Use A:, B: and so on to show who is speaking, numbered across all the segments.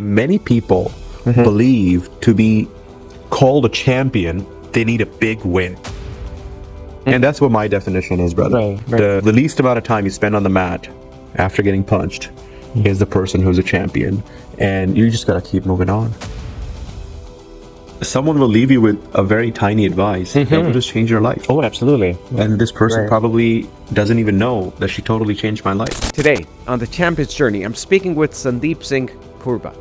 A: many people believe to be called a champion, they need a big win. And that's what my definition is, brother.
B: Right.
A: The least amount of time you spend on the mat after getting punched is the person who's a champion. And you just got to keep moving on. Someone will leave you with a very tiny advice that will just change your life.
B: Oh, absolutely.
A: And this person probably doesn't even know that she totally changed my life.
C: Today, on the Champion's Journey, I'm speaking with Sandeep Purba,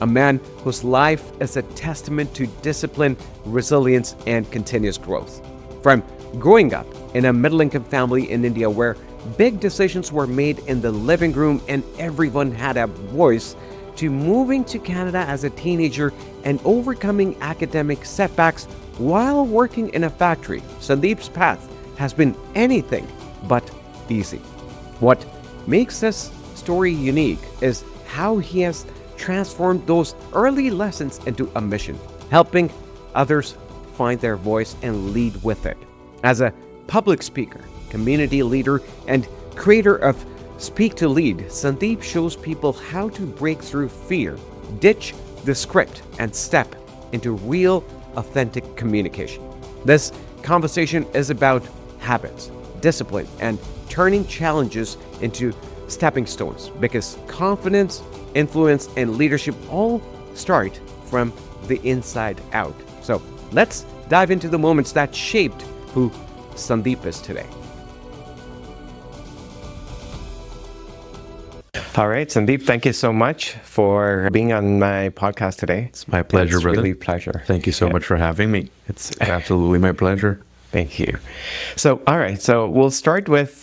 C: a man whose life is a testament to discipline, resilience, and continuous growth. From growing up in a middle-income family in India where big decisions were made in the living room and everyone had a voice, to moving to Canada as a teenager and overcoming academic setbacks while working in a factory, Sandeep's path has been anything but easy. What makes this story unique is how he has transformed those early lessons into a mission, helping others find their voice and lead with it. As a public speaker, community leader, and creator of Speak to Lead, Sandeep shows people how to break through fear, ditch the script, and step into real, authentic communication. This conversation is about habits, discipline, and turning challenges into stepping stones, because confidence, influence, and leadership all start from the inside out. So let's dive into the moments that shaped who Sandeep is today.
B: All right, Sandeep, thank you so much for being on my podcast today.
A: It's my pleasure, brother.
B: Really a pleasure.
A: Thank you so much for having me. It's absolutely my pleasure.
B: Thank you. So, all right, so we'll start with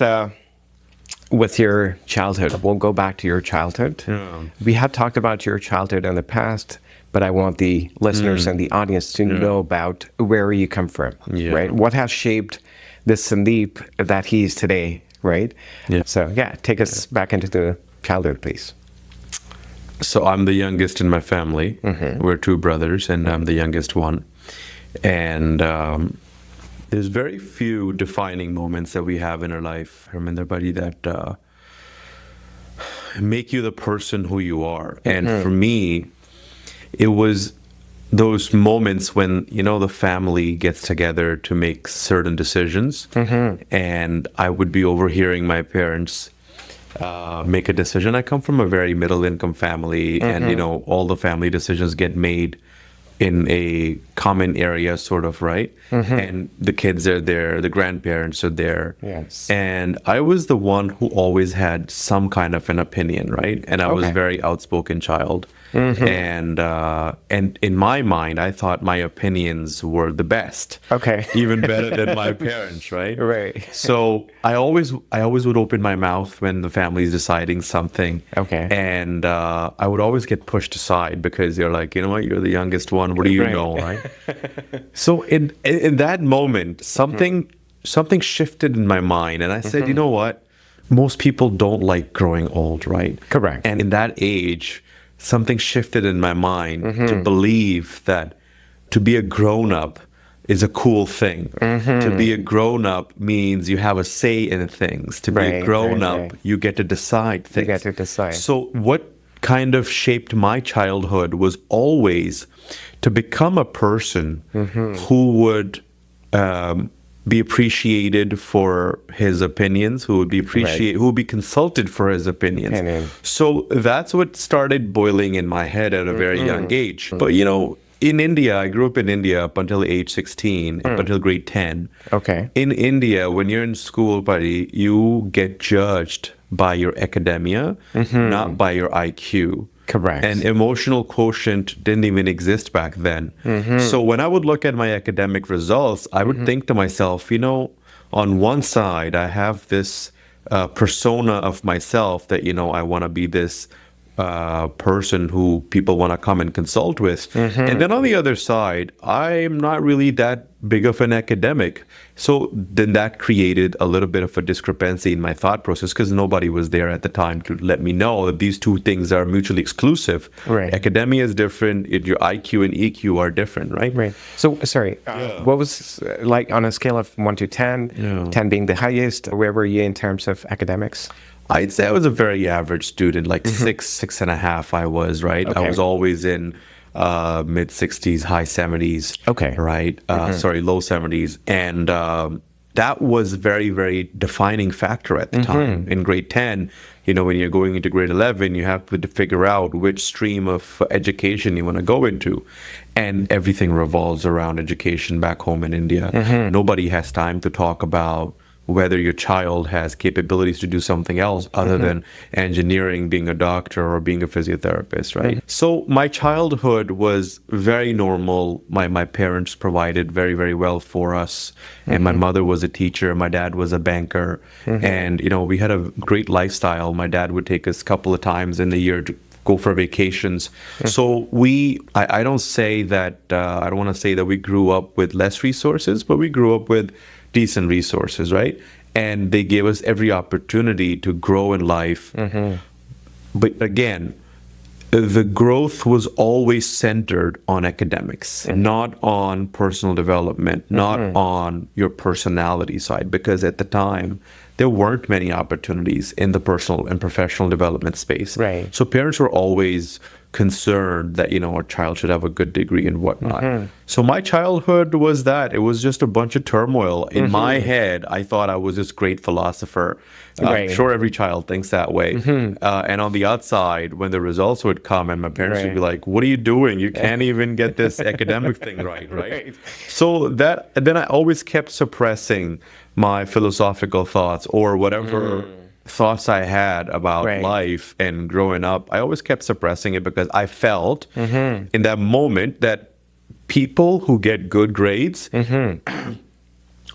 B: your childhood. We'll go back to your childhood.
A: Yeah.
B: We have talked about your childhood in the past, but I want the listeners and the audience to know about where you come from, right? What has shaped this Sandeep that he is today, right?
A: Yeah.
B: So, take us back into the childhood, please.
A: So I'm the youngest in my family. We're two brothers, and I'm the youngest one. And there's very few defining moments that we have in our life, Harminder buddy, that make you the person who you are. And for me, it was those moments when, the family gets together to make certain decisions. And I would be overhearing my parents make a decision. I come from a very middle income family, and all the family decisions get made in a common area, sort of, right? And the kids are there, the grandparents are there.
B: Yes.
A: And I was the one who always had some kind of an opinion, right? And I was a very outspoken child. And in my mind, I thought my opinions were the best.
B: Okay.
A: Even better than my parents, right?
B: Right.
A: So I always would open my mouth when the family's deciding something.
B: Okay.
A: And I would always get pushed aside because they're like, you know what, you're the youngest one. What do you know, right? So in that moment, something shifted in my mind, and I said, you know what? Most people don't like growing old, right?
B: Correct.
A: And in that age, something shifted in my mind to believe that to be a grown-up is a cool thing. To be a grown-up means you have a say in things. To be a grown-up, you get to decide things.
B: You get to decide.
A: So what kind of shaped my childhood was always to become a person who would be appreciated for his opinions, who would be who would be consulted for his opinions. So that's what started boiling in my head at a very young age. But in India, I grew up in India up until age 16, up until grade 10.
B: Okay.
A: In India, when you're in school, buddy, you get judged by your academia, not by your IQ.
B: Correct.
A: And emotional quotient didn't even exist back then. So when I would look at my academic results, I would think to myself, on one side, I have this persona of myself that, I want to be this person who people want to come and consult with. And then on the other side, I'm not really that big of an academic. So then that created a little bit of a discrepancy in my thought process because nobody was there at the time to let me know that these two things are mutually exclusive.
B: Right.
A: Academia is different. Your IQ and EQ are different, right?
B: Right. So, sorry, what was like on a scale of 1 to 10, 10 being the highest, where were you in terms of academics?
A: I'd say I was a very average student, like 6.5. I was right. I
B: Okay.
A: was always in mid 60s, high 70s.
B: Okay.
A: Right. Sorry, low 70s, and that was very, very defining factor at the time. In grade 10, when you're going into grade 11, you have to figure out which stream of education you want to go into, and everything revolves around education back home in India. Nobody has time to talk about whether your child has capabilities to do something else other than engineering, being a doctor, or being a physiotherapist, right? So my childhood was very normal. My parents provided very, very well for us. And my mother was a teacher. My dad was a banker. And, we had a great lifestyle. My dad would take us a couple of times in the year to go for vacations. So I don't say that, I don't want to say that we grew up with less resources, but we grew up with decent resources, right? And they gave us every opportunity to grow in life. But again, the growth was always centered on academics, not on personal development, not on your personality side, because at the time, there weren't many opportunities in the personal and professional development space.
B: Right.
A: So parents were always concerned that, our child should have a good degree and whatnot. So my childhood was that. It was just a bunch of turmoil. In my head, I thought I was this great philosopher.
B: Right.
A: I'm sure every child thinks that way. And on the outside, when the results would come and my parents would be like, what are you doing? You can't even get this academic thing right? So then I always kept suppressing my philosophical thoughts or whatever thoughts I had about life and growing up. I always kept suppressing it because I felt in that moment that people who get good grades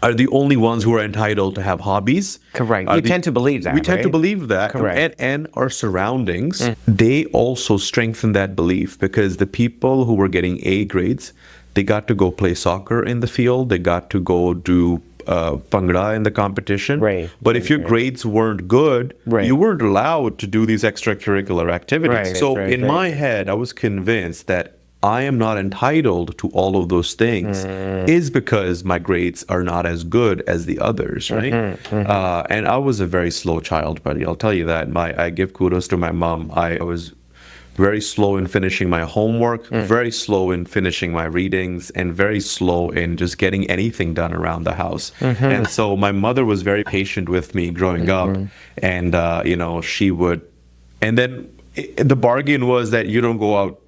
A: are the only ones who are entitled to have hobbies.
B: Correct. You tend to believe that.
A: We tend to believe that.
B: Correct.
A: And our surroundings, they also strengthen that belief because the people who were getting A grades, they got to go play soccer in the field. They got to go do Bhangra in the competition.
B: Right.
A: But if your grades weren't good, you weren't allowed to do these extracurricular activities. So in my head, I was convinced that I am not entitled to all of those things is because my grades are not as good as the others, right? And I was a very slow child, buddy. I'll tell you that. I give kudos to my mom. I was very slow in finishing my homework, very slow in finishing my readings, and very slow in just getting anything done around the house. And so my mother was very patient with me growing up. And, she would, and then the bargain was that you don't go out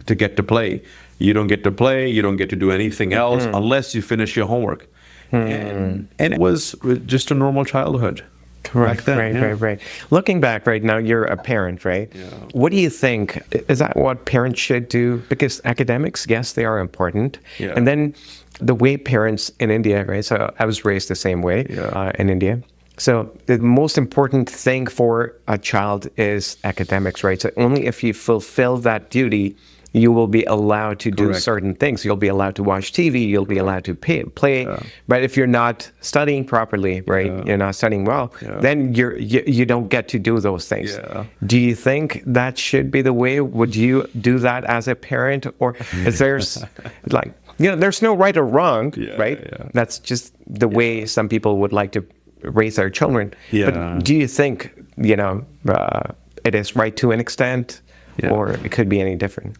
A: to get to play. You don't get to play, you don't get to do anything else unless you finish your homework. And it was just a normal childhood.
B: Correct. Right. Looking back right now, you're a parent, right?
A: Yeah.
B: What do you think? Is that what parents should do? Because academics, yes, they are important.
A: Yeah.
B: And then the way parents in India, right? So I was raised the same way in India. So the most important thing for a child is academics, right? So only if you fulfill that duty, you will be allowed to do certain things. You'll be allowed to watch TV. You'll be allowed to play. But if you're not studying properly, right, you're not studying well, then you don't get to do those things.
A: Yeah.
B: Do you think that should be the way? Would you do that as a parent? Or is there's like, there's no right or wrong, right?
A: Yeah.
B: That's just the way some people would like to raise their children.
A: Yeah.
B: But do you think, it is right to an extent? Or it could be any different.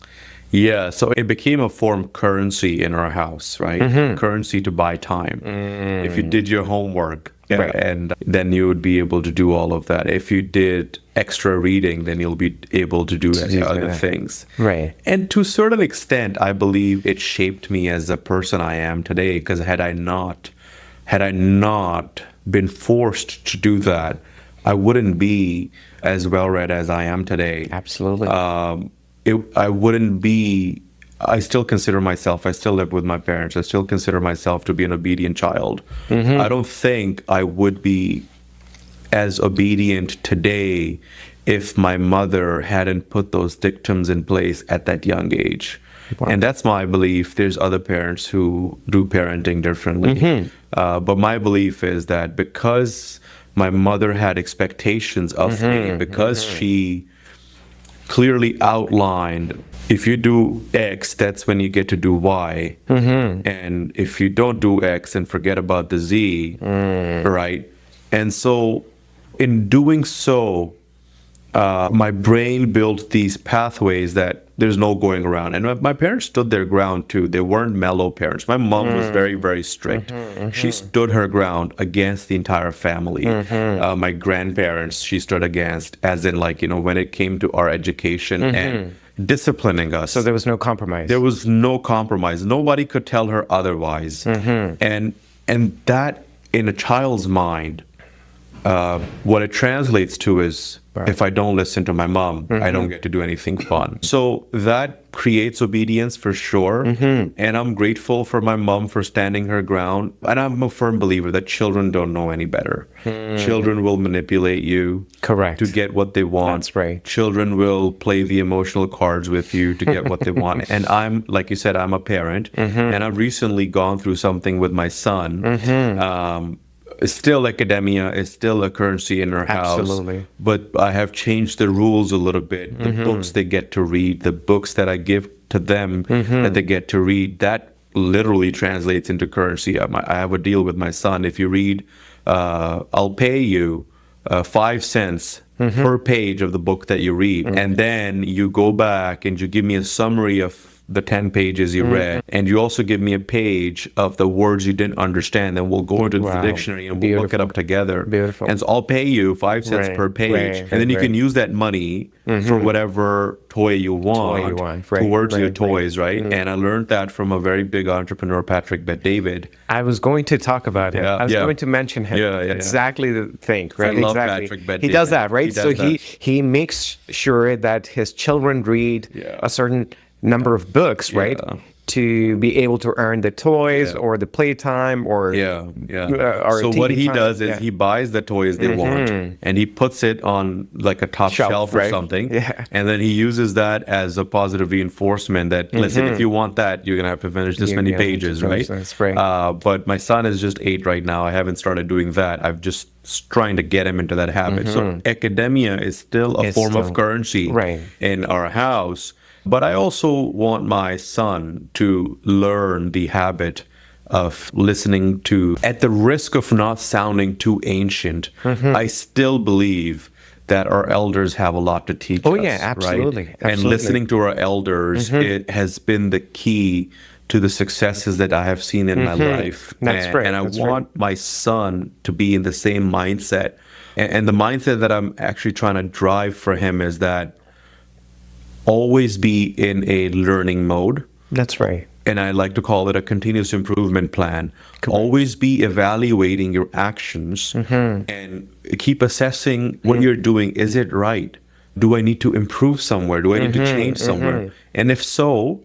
A: Yeah, so it became a form of currency in our house, right? Currency to buy time. If you did your homework, and then you would be able to do all of that. If you did extra reading, then you'll be able to do other things.
B: Right.
A: And to a certain extent, I believe it shaped me as the person I am today, because had I not been forced to do that, I wouldn't be as well-read as I am today.
B: Absolutely.
A: I still consider myself, I still live with my parents, I still consider myself to be an obedient child. I don't think I would be as obedient today if my mother hadn't put those dictums in place at that young age. Wow. And that's my belief. There's other parents who do parenting differently. But my belief is that because my mother had expectations of me, because she clearly outlined, if you do X, that's when you get to do Y. And if you don't do X, then forget about the Z, right? And so in doing so, my brain built these pathways that there's no going around. And my parents stood their ground too. They weren't mellow parents. My mom was very, very strict. She stood her ground against the entire family. My grandparents, she stood against, as in, like, when it came to our education and disciplining us.
B: So there was no compromise.
A: There was no compromise. Nobody could tell her otherwise. And that, in a child's mind, what it translates to is, if I don't listen to my mom, I don't get to do anything fun. So that creates obedience for sure. And I'm grateful for my mom for standing her ground. And I'm a firm believer that children don't know any better. Children will manipulate you.
B: Correct.
A: To get what they want.
B: That's right.
A: Children will play the emotional cards with you to get what they want. And I'm, like you said, I'm a parent. And I've recently gone through something with my son. Still, academia is still a currency in our house.
B: Absolutely.
A: But I have changed the rules a little bit. The books they get to read, the books that I give to them that they get to read, that literally translates into currency. I have a deal with my son. If you read, I'll pay you 5 cents per page of the book that you read. And then you go back and you give me a summary of the 10 pages you read, and you also give me a page of the words you didn't understand, and we'll go into the dictionary and we'll look it up together.
B: Beautiful.
A: And so I'll pay you 5 cents per page, and then you can use that money for whatever toy you want, towards your toys, right? And I learned that from a very big entrepreneur, Patrick Bet-David.
B: I was going to talk about him. I was going to mention him. Exactly the thing, right?
A: I love
B: exactly.
A: Patrick Bet-David.
B: He does that, right? So
A: that.
B: he makes sure that his children read a certain number of books, right? To be able to earn the toys or the playtime or or
A: so
B: TV
A: what he
B: time.
A: does is he buys the toys they want and he puts it on like a top shelf or something, and then he uses that as a positive reinforcement that listen, if you want that, you're gonna have to finish this many pages, right?
B: That's right.
A: But my son is just 8 right now. I haven't started doing that. I've just trying to get him into that habit. So academia is still a form of currency in our house. But I also want my son to learn the habit of listening to, at the risk of not sounding too ancient, I still believe that our elders have a lot to teach us.
B: Oh, yeah, absolutely.
A: Right? And listening to our elders, it has been the key to the successes that I have seen in my life.
B: That's right.
A: And I want my son to be in the same mindset. And the mindset that I'm actually trying to drive for him is that always be in a learning mode.
B: That's right.
A: And I like to call it a continuous improvement plan. Always be evaluating your actions and keep assessing what you're doing. Is it right? Do I need to improve somewhere? Do I need to change somewhere? And if so,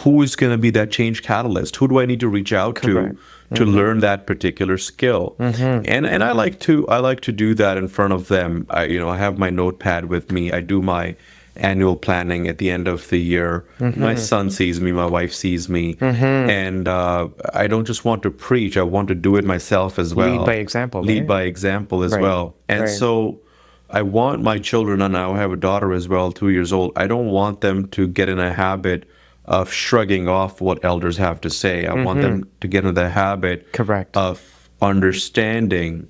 A: who is going to be that change catalyst? Who do I need to reach out to learn that particular skill? And I like to do that in front of them. I have my notepad with me. I do my annual planning at the end of the year. My son sees me, my wife sees me, and I don't just want to preach, I want to do it myself as well.
B: Lead by example.
A: Lead by example as well. And so I want my children, and I have a daughter as well, 2 years old, I don't want them to get in a habit of shrugging off what elders have to say. I want them to get in the habit of understanding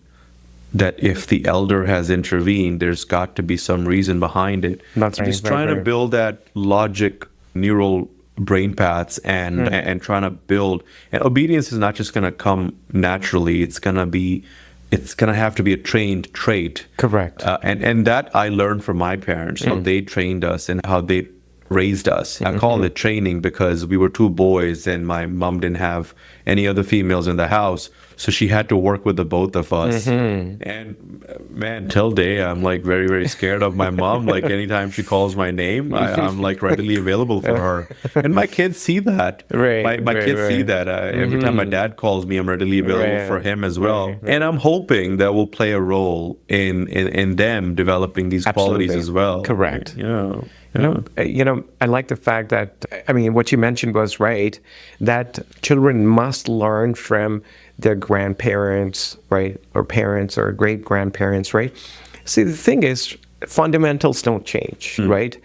A: that if the elder has intervened, there's got to be some reason behind it.
B: That's right.
A: Just trying to build that logic, neural brain paths, and trying to build. And obedience is not just going to come naturally. It's going to have to be a trained trait.
B: Correct.
A: And that I learned from my parents, how they trained us and how they raised us. I call it training because we were 2 boys and my mom didn't have any other females in the house. So she had to work with the both of us. And man, till day, I'm like very, very scared of my mom. Like anytime she calls my name, I'm like readily available for her. And my kids see that. My kids see that. Every time my dad calls me, I'm readily available for him as well. And I'm hoping that will play a role in them developing these qualities as well.
B: Correct.
A: Yeah.
B: I like the fact that, what you mentioned was right, that children must learn from their grandparents, right, or parents or great-grandparents, right? See, the thing is, fundamentals don't change, right?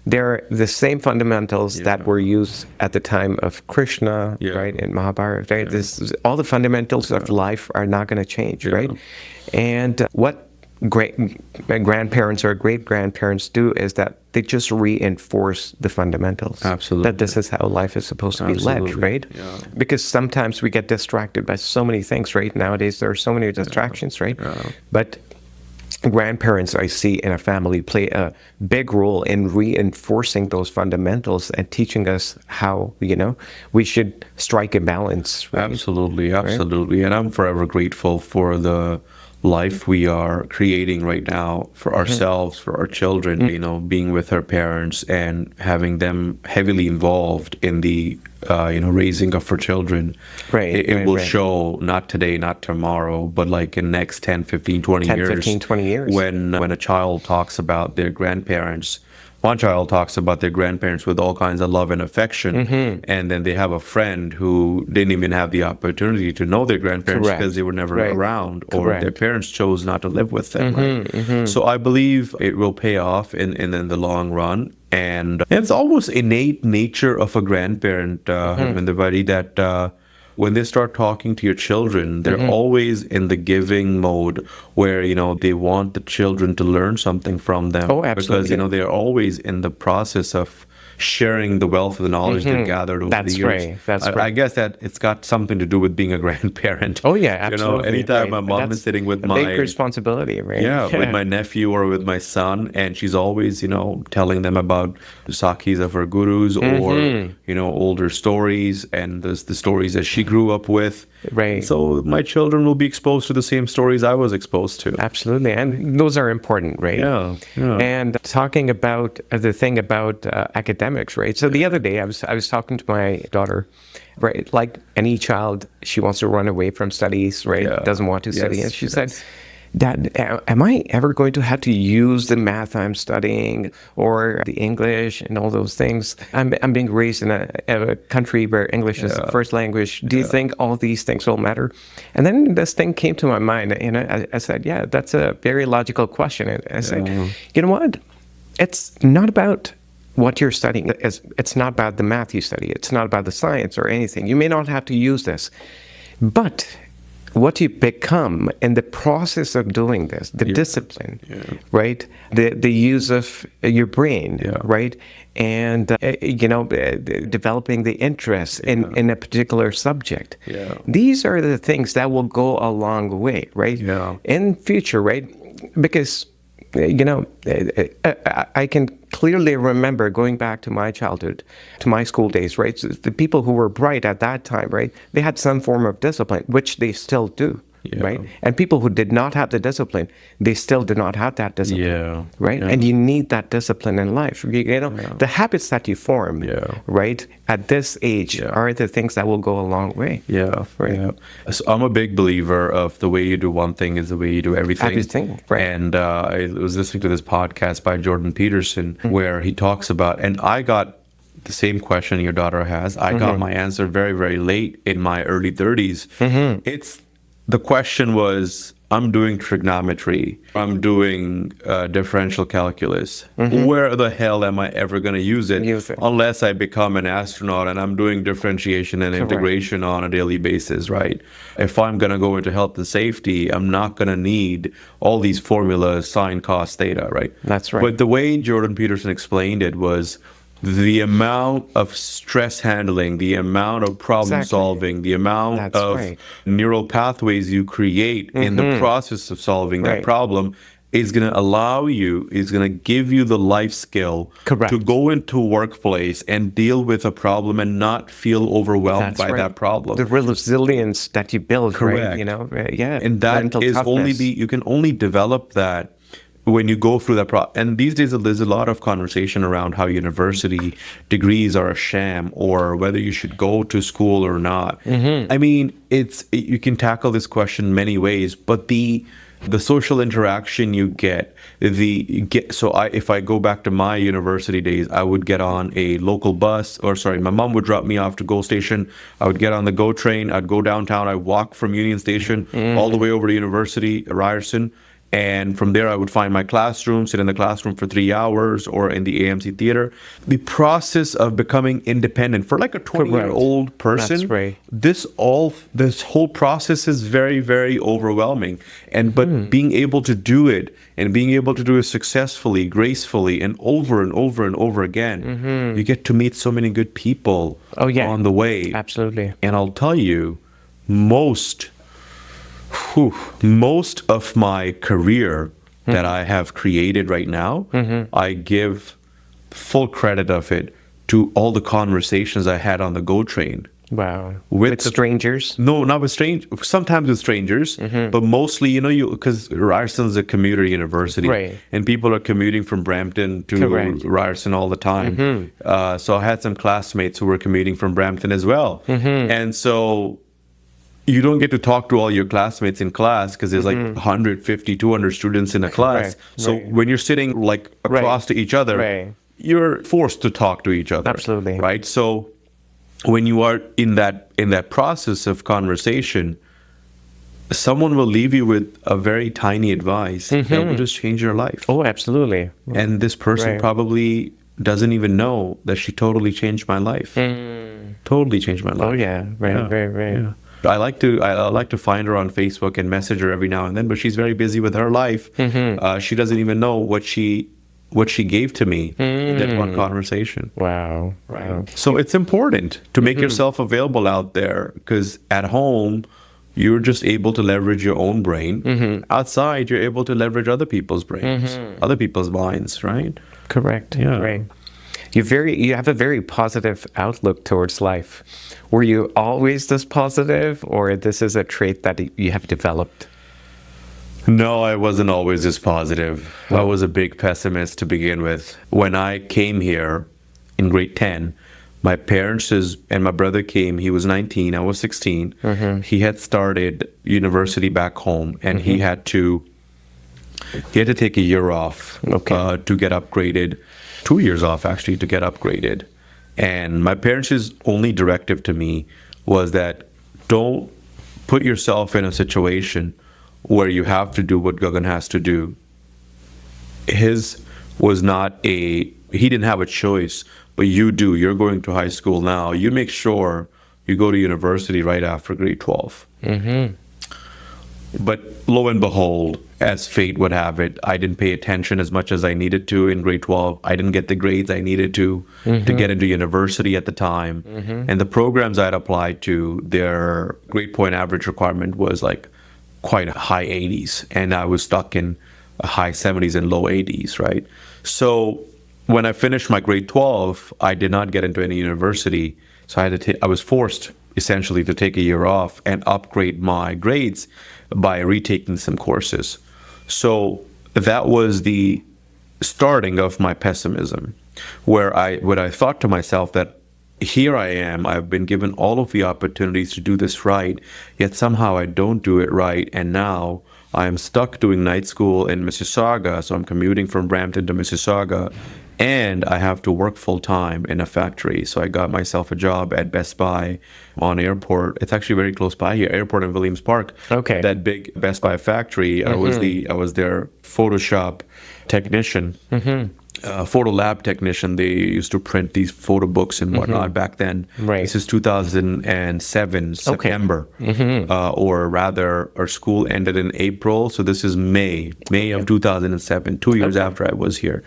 B: They're the same fundamentals that were used at the time of Krishna, right, in Mahabharata, right? All the fundamentals of life are not going to change, right? And what great grandparents or great grandparents do is that they just reinforce the fundamentals.
A: Absolutely.
B: That this is how life is supposed to be led,
A: Absolutely.
B: right?
A: Yeah.
B: Because sometimes we get distracted by so many things, right? Nowadays there are so many distractions, right? But grandparents, I see in a family, play a big role in reinforcing those fundamentals and teaching us how, we should strike a balance. Right?
A: Absolutely, absolutely. And I'm forever grateful for the life we are creating right now for ourselves, for our children, being with our parents and having them heavily involved in the, raising of our children.
B: Right,
A: It will
B: right.
A: show not today, not tomorrow, but like in next 10, 15, 20
B: 10,
A: years.
B: 15, 20 years.
A: When a child talks about their grandparents, one child talks about their grandparents with all kinds of love and affection, and then they have a friend who didn't even have the opportunity to know their grandparents
B: Correct.
A: because they were never
B: Right.
A: around, or
B: Correct.
A: their parents chose not to live with them. Right? So I believe it will pay off in the long run. And it's almost innate nature of a grandparent, Himandavati, that when they start talking to your children, they're always in the giving mode where, they want the children to learn something from them.
B: Oh, absolutely.
A: Because, they're always in the process of sharing the wealth of the knowledge they've gathered over
B: That's
A: the years.
B: right. That's
A: I
B: right.
A: guess that it's got something to do with being a grandparent.
B: Oh, yeah, absolutely.
A: Anytime
B: right.
A: my mom
B: That's
A: is sitting with
B: a big responsibility, right?
A: with my nephew or with my son, and she's always, telling them about the sakis of her gurus or, older stories and the stories that she grew up with.
B: Right.
A: So my children will be exposed to the same stories I was exposed to.
B: Absolutely. And those are important, right?
A: Yeah.
B: And talking about the thing about academics, right? So the other day I was talking to my daughter, right? Like any child, she wants to run away from studies, right?
A: Yeah.
B: Doesn't want to study.
A: Yes,
B: And she
A: yes.
B: said, Dad, am I ever going to have to use the math I'm studying or the English and all those things? I'm being raised in a country where English is the first language. Do you think all these things will matter? And then this thing came to my mind, and I said, yeah, that's a very logical question. And I said, you know what? It's not about what you're studying. It's not about the math you study. It's not about the science or anything. You may not have to use this, but what you become in the process of doing this, the discipline, right? The use of your brain, right? And, developing the interest in a particular subject.
A: Yeah.
B: These are the things that will go a long way, right?
A: Yeah.
B: In future, right? Because, I can clearly remember going back to my childhood, to my school days, right? So the people who were bright at that time, right? They had some form of discipline, which they still do, right? And people who did not have the discipline, they still did not have that discipline, right?
A: Yeah.
B: And you need that discipline in life. The habits that you form, right, at this age are the things that will go a long way.
A: Yeah,
B: Right.
A: yeah. So I'm a big believer of the way you do one thing is the way you do everything.
B: Everything, right.
A: And I was listening to this podcast by Jordan Peterson where he talks about, and I got the same question your daughter has. I got my answer very, very late in my early 30s. The question was, I'm doing trigonometry. I'm doing differential calculus. Where the hell am I ever going to use it unless I become an astronaut and I'm doing differentiation and integration on a daily basis, right? If I'm going to go into health and safety, I'm not going to need all these formulas, sine, cos, theta, right?
B: That's right.
A: But the way Jordan Peterson explained it was the amount of stress handling, the amount of problem solving, the amount of neural pathways you create in the process of solving that problem is going to allow you, is going to give you the life skill to go into a workplace and deal with a problem and not feel overwhelmed by that problem.
B: The resilience that you build, right?
A: And that is only you can only develop that when you go through that and these days there's a lot of conversation around how university degrees are a sham or whether you should go to school or not. I mean, you can tackle this question many ways, but the social interaction you get, if I go back to my university days, I would get on a local bus, my mom would drop me off to GO Station. I would get on the GO train. I'd go downtown. I'd walk from Union Station all the way over to University, Ryerson. And from there, I would find my classroom, sit in the classroom for 3 hours or in the AMC theater. The process of becoming independent for like a 20-year-old person,
B: That's right.
A: this whole process is very, very overwhelming. But being able to do it and being able to do it successfully, gracefully, and over and over and over again, you get to meet so many good people on the way.
B: Absolutely.
A: And I'll tell you, most of my career that I have created right now, I give full credit of it to all the conversations I had on the GO train.
B: Wow.
A: With
B: strangers?
A: No, not with strangers. Sometimes with strangers, but mostly, because Ryerson's a commuter university,
B: Right.
A: and people are commuting from Brampton to Ryerson all the time. So I had some classmates who were commuting from Brampton as well, and so you don't get to talk to all your classmates in class because there's like 150, 200 students in a class. So when you're sitting like across to each other, you're forced to talk to each other.
B: Absolutely.
A: Right. So when you are in that process of conversation, someone will leave you with a very tiny advice that will just change your life.
B: Oh, absolutely.
A: And this person probably doesn't even know that she totally changed my life. Totally changed my life.
B: Oh, yeah. Right.
A: Yeah. I like to find her on Facebook and message her every now and then, but she's very busy with her life. She doesn't even know what she gave to me in that one conversation.
B: Wow. Wow.
A: So it's important to make yourself available out there, because at home you're just able to leverage your own brain. Outside you're able to leverage other people's brains, other people's minds, right?
B: Correct.
A: Yeah.
B: Right. You have a very positive outlook towards life. Were you always this positive, or this is a trait that you have developed?
A: No, I wasn't always this positive. I was a big pessimist to begin with. When I came here in grade 10, my parents and my brother came. He was 19, I was 16. He had started university back home, and he had to take a year off to get upgraded. 2 years off, actually, to get upgraded. And my parents' only directive to me was that don't put yourself in a situation where you have to do what Gagan has to do. His was not he didn't have a choice, but you do. You're going to high school now. You make sure you go to university right after grade 12. But lo and behold, as fate would have it, I didn't pay attention as much as I needed to in grade 12. I didn't get the grades I needed to get into university at the time. And the programs I'd applied to, their grade point average requirement was like quite a high 80s. And I was stuck in high 70s and low 80s, right? So when I finished my grade 12, I did not get into any university. So I was forced essentially to take a year off and upgrade my grades by retaking some courses. So that was the starting of my pessimism, where I thought to myself that here I am, I've been given all of the opportunities to do this right, yet somehow I don't do it right, and now I'm stuck doing night school in Mississauga, so I'm commuting from Brampton to Mississauga, and I have to work full time in a factory. So I got myself a job at Best Buy on Airport. It's actually very close by here, Airport in Williams Park.
B: Okay.
A: That big Best Buy factory. I was their Photoshop technician, photo lab technician. They used to print these photo books and whatnot back then.
B: Right.
A: This is 2007 September, or rather, our school ended in April. So this is May of 2007, 2 years after I was here.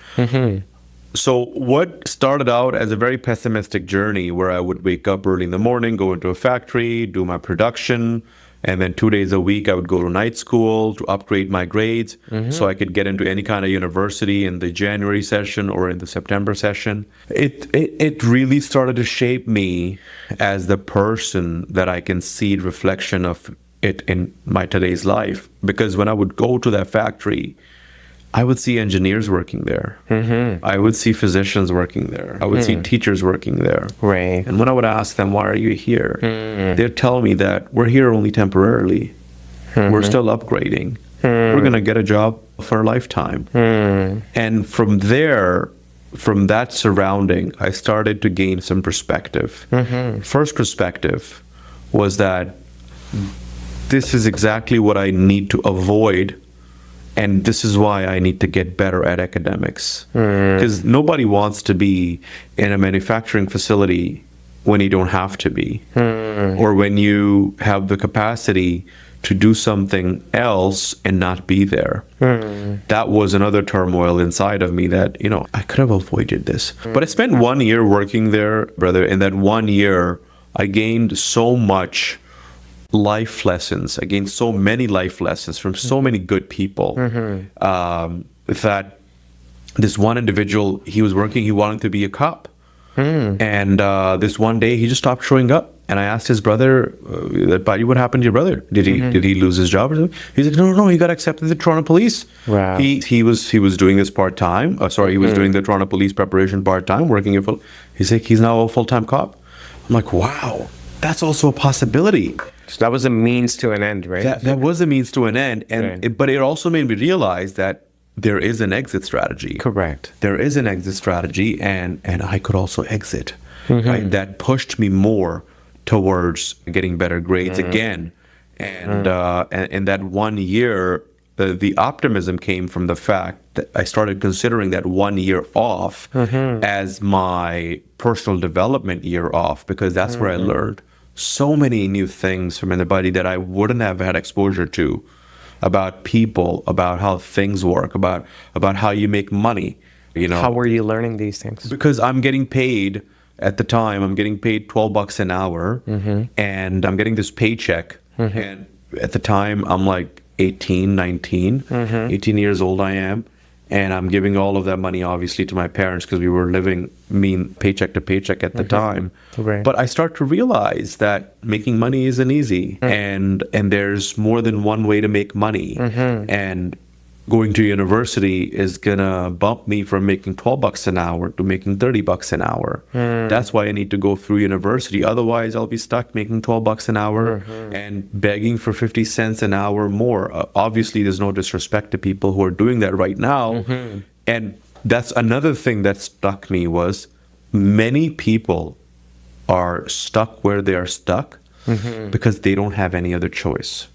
A: So what started out as a very pessimistic journey, where I would wake up early in the morning, go into a factory, do my production, and then 2 days a week I would go to night school to upgrade my grades so I could get into any kind of university in the January session or in the September session. It really started to shape me as the person that I can see reflection of it in my today's life. Because when I would go to that factory, I would see engineers working there. I would see physicians working there. I would see teachers working there.
B: Right.
A: And when I would ask them, why are you here? They'd tell me that we're here only temporarily. We're still upgrading. We're going to get a job for a lifetime. And from there, from that surrounding, I started to gain some perspective. First perspective was that this is exactly what I need to avoid And this is why I need to get better at academics. Because nobody wants to be in a manufacturing facility when you don't have to be, or when you have the capacity to do something else and not be there. That was another turmoil inside of me that, I could have avoided this. But I spent 1 year working there, brother. In that 1 year, I gained so much life lessons. I gained so many life lessons from so many good people, that this one individual, he was working, he wanted to be a cop. And this one day he just stopped showing up, and I asked his brother, "Buddy, what happened to your brother? Did he lose his job or something?" He's like, "No, he got accepted to the Toronto Police."
B: Wow.
A: He was doing this part time. He was doing the Toronto Police preparation part time, working a full. He's like, he's now a full time cop. I'm like, wow, that's also a possibility.
B: So that was a means to an end, right?
A: That was a means to an end, and but it also made me realize that there is an exit strategy.
B: Correct.
A: There is an exit strategy, and I could also exit. Right? That pushed me more towards getting better grades again. And in that 1 year, the optimism came from the fact that I started considering that 1 year off as my personal development year off, because that's where I learned so many new things from anybody that I wouldn't have had exposure to, about people, about how things work, about how you make money.
B: How were you learning these things?
A: Because I'm getting paid at the time. I'm getting paid $12 an hour, and I'm getting this paycheck. And at the time, I'm like 18, 19, 18 years old I am. And I'm giving all of that money, obviously, to my parents, because we were living paycheck to paycheck at the time.
B: Right.
A: But I start to realize that making money isn't easy, and there's more than one way to make money. And going to university is gonna bump me from making $12 an hour to making $30 an hour. That's why I need to go through university. Otherwise, I'll be stuck making $12 an hour and begging for 50 cents an hour more. Obviously, there's no disrespect to people who are doing that right now. And that's another thing that struck me, was many people are stuck where they are stuck because they don't have any other choice.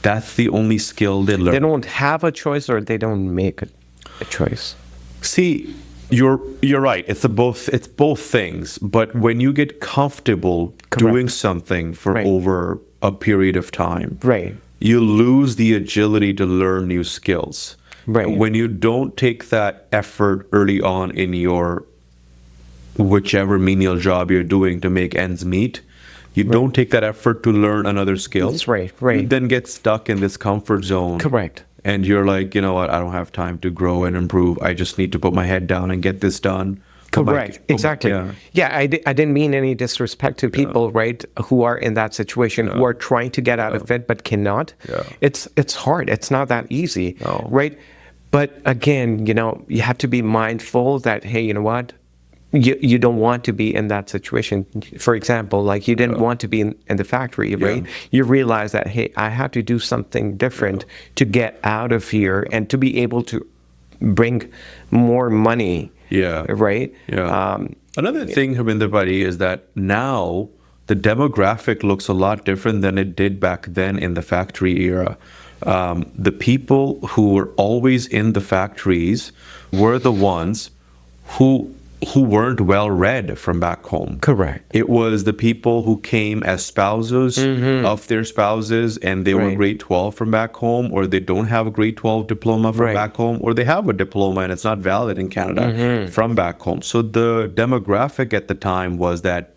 A: That's the only skill they learn.
B: They don't have a choice, or they don't make a choice.
A: See, you're right. It's both things. But when you get comfortable doing something for over a period of time, you lose the agility to learn new skills. When you don't take that effort early on in your whichever menial job you're doing to make ends meet, you don't take that effort to learn another skill.
B: That's right.
A: You then get stuck in this comfort zone.
B: Correct.
A: And you're like, you know what? I don't have time to grow and improve. I just need to put my head down and get this done.
B: Correct. Exactly. I didn't mean any disrespect to people, right, who are in that situation, who are trying to get out of it but cannot. It's hard. It's not that easy, right? But again, you have to be mindful that, hey, you know what? You don't want to be in that situation. For example, like you didn't want to be in the factory, right? You realize that, hey, I have to do something different to get out of here and to be able to bring more money, right?
A: Another thing, Harminder Bhai, is that now the demographic looks a lot different than it did back then in the factory era. The people who were always in the factories were the ones who weren't well read from back home.
B: Correct.
A: It was the people who came as spouses of their spouses, and they were grade 12 from back home, or they don't have a grade 12 diploma from back home, or they have a diploma and it's not valid in Canada from back home. So the demographic at the time was that,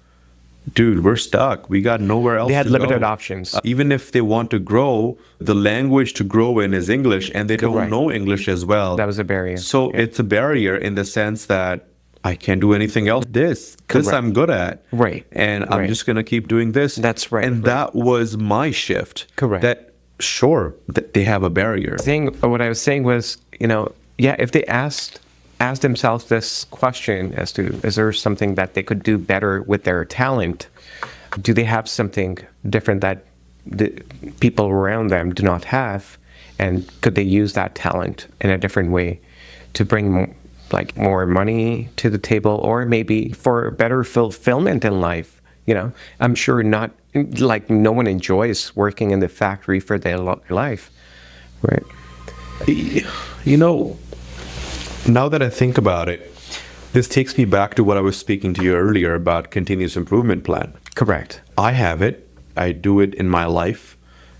A: dude, we're stuck. We got nowhere else to go.
B: They had limited options.
A: Even if they want to grow, the language to grow in is English, and they don't know English as well.
B: That was a barrier.
A: So it's a barrier in the sense that I can't do anything else. This I'm good at. And I'm just going to keep doing this.
B: That's right.
A: And that was my shift.
B: Correct.
A: That they have a barrier.
B: What I was saying was, if they asked themselves this question as to, is there something that they could do better with their talent? Do they have something different that the people around them do not have? And could they use that talent in a different way to bring more money to the table, or maybe for better fulfillment in life? I'm sure no one enjoys working in the factory for their life, right?
A: You know, now that I think about it, this takes me back to what I was speaking to you earlier about continuous improvement plan.
B: Correct.
A: I have it. I do it in my life,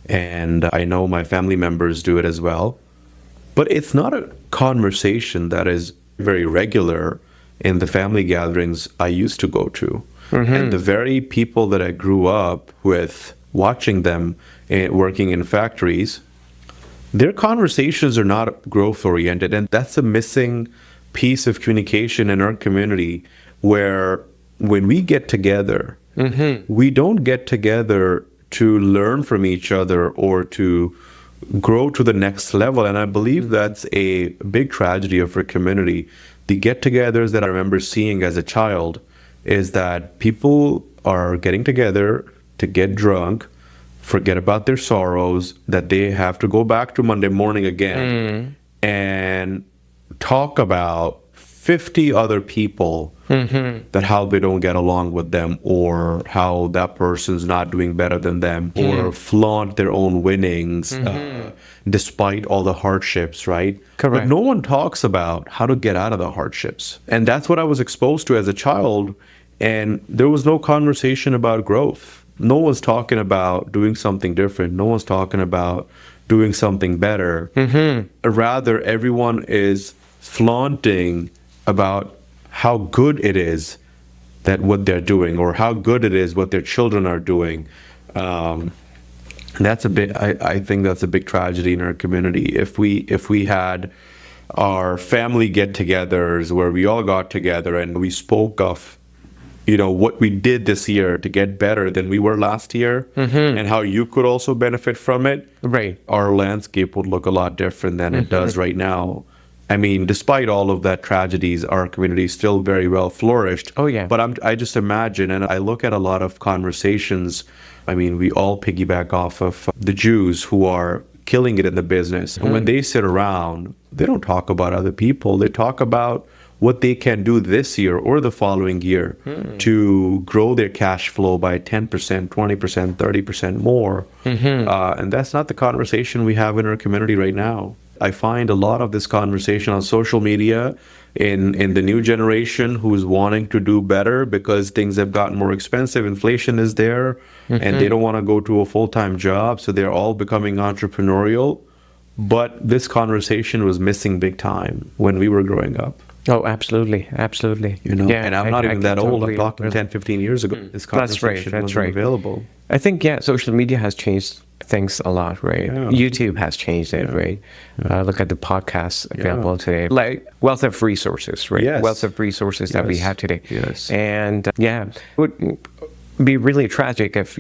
A: and I know my family members do it as well. But it's not a conversation that is very regular in the family gatherings I used to go to. And the very people that I grew up with, watching them working in factories, their conversations are not growth oriented. And that's a missing piece of communication in our community, where when we get together, we don't get together to learn from each other or to grow to the next level. And I believe that's a big tragedy of our community. The get-togethers that I remember seeing as a child is that people are getting together to get drunk, forget about their sorrows, that they have to go back to Monday morning again, and talk about 50 other people that how they don't get along with them, or how that person's not doing better than them, or flaunt their own winnings despite all the hardships, right?
B: Correct.
A: But no one talks about how to get out of the hardships. And that's what I was exposed to as a child. And there was no conversation about growth. No one's talking about doing something different. No one's talking about doing something better. Rather, everyone is flaunting about how good it is that what they're doing, or how good it is what their children are doing. That's a bit. I think that's a big tragedy in our community. If we had our family get-togethers where we all got together and we spoke of, what we did this year to get better than we were last year, and how you could also benefit from it,
B: Right.
A: our landscape would look a lot different than it does right now. I mean, despite all of that tragedies, our community is still very well flourished.
B: Oh, yeah.
A: But I just imagine, and I look at a lot of conversations. I mean, we all piggyback off of the Jews who are killing it in the business. And when they sit around, they don't talk about other people. They talk about what they can do this year or the following year to grow their cash flow by 10%, 20%, 30% more. And that's not the conversation we have in our community right now. I find a lot of this conversation on social media in the new generation who's wanting to do better because things have gotten more expensive. Inflation is there, and they don't want to go to a full-time job. So they're all becoming entrepreneurial. But this conversation was missing big time when we were growing up.
B: Oh, absolutely. Absolutely.
A: Yeah, and I'm not even that old.
B: totally
A: I'm talking
B: agree.
A: 10, 15 years ago. This conversation
B: That's
A: wasn't
B: right.
A: available.
B: I think, social media has changed things a lot, right?
A: Yeah.
B: YouTube has changed it, right? Look at the podcasts available today. Like wealth of resources, right?
A: Yes.
B: Wealth of resources that we
A: Yes.
B: have today.
A: Yes.
B: And it would be really tragic if,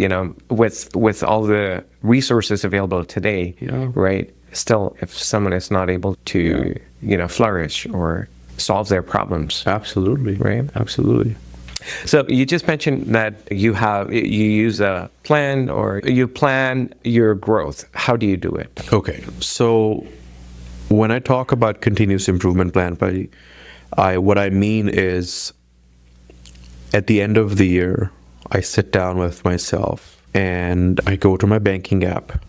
B: with all the resources available today, right? Still, if someone is not able to, flourish or solve their problems.
A: Absolutely.
B: Right.
A: Absolutely.
B: So you just mentioned that you use a plan, or you plan your growth. How do you do it?
A: Okay. So when I talk about continuous improvement plan, what I mean is at the end of the year, I sit down with myself and I go to my banking app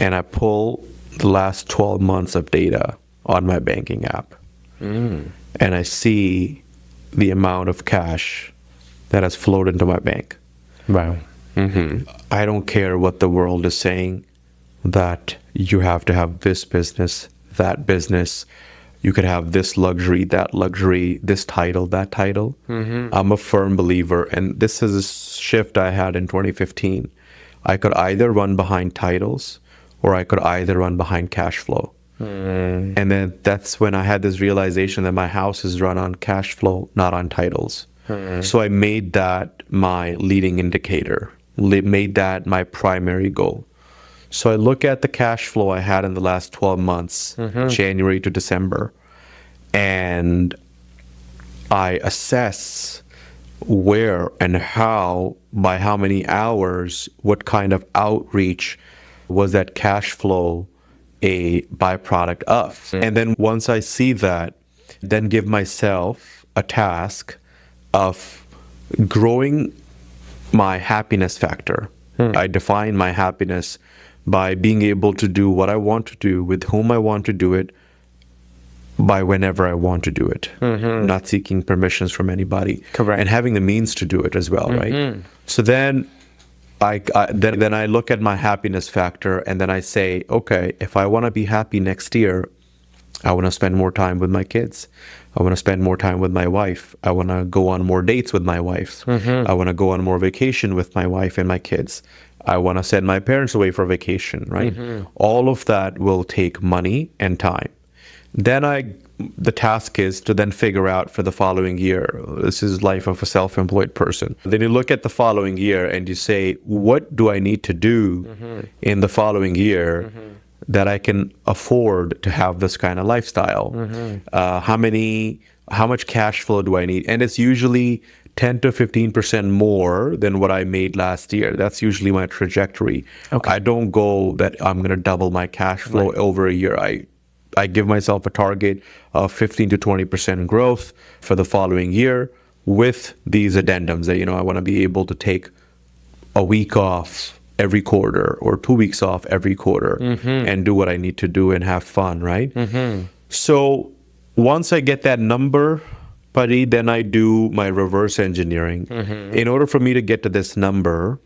A: and I pull the last 12 months of data on my banking app. And I see the amount of cash that has flowed into my bank.
B: Wow.
A: I don't care what the world is saying, that you have to have this business, that business. You could have this luxury, that luxury, this title, that title. I'm a firm believer, and this is a shift I had in 2015. I could either run behind titles, or I could either run behind cash flow. And then that's when I had this realization that my house is run on cash flow, not on titles. So I made that my leading indicator, made that my primary goal. So I look at the cash flow I had in the last 12 months, January to December, and I assess where and how, by how many hours, what kind of outreach was that cash flow a byproduct of. And then once I see that, then give myself a task of growing my happiness factor. I define my happiness by being able to do what I want to do with whom I want to do it by whenever I want to do it, not seeking permissions from anybody.
B: Correct.
A: And having the means to do it as well, right? So then then I look at my happiness factor, and then I say, okay, if I want to be happy next year, I want to spend more time with my kids. I want to spend more time with my wife. I want to go on more dates with my wife. I want to go on more vacation with my wife and my kids. I want to send my parents away for vacation, right? All of that will take money and time. Then the task is to then figure out for the following year. This is life of a self-employed person. Then you look at the following year and you say, what do I need to do in the following year that I can afford to have this kind of lifestyle? How much cash flow do I need? And it's usually 10 to 15% more than what I made last year. That's usually my trajectory. I don't go that I'm going to double my cash flow over a year. I give myself a target of 15 to 20% growth for the following year with these addendums that, I want to be able to take a week off every quarter or 2 weeks off every quarter and do what I need to do and have fun, right? So once I get that number, buddy, then I do my reverse engineering. In order for me to get to this number,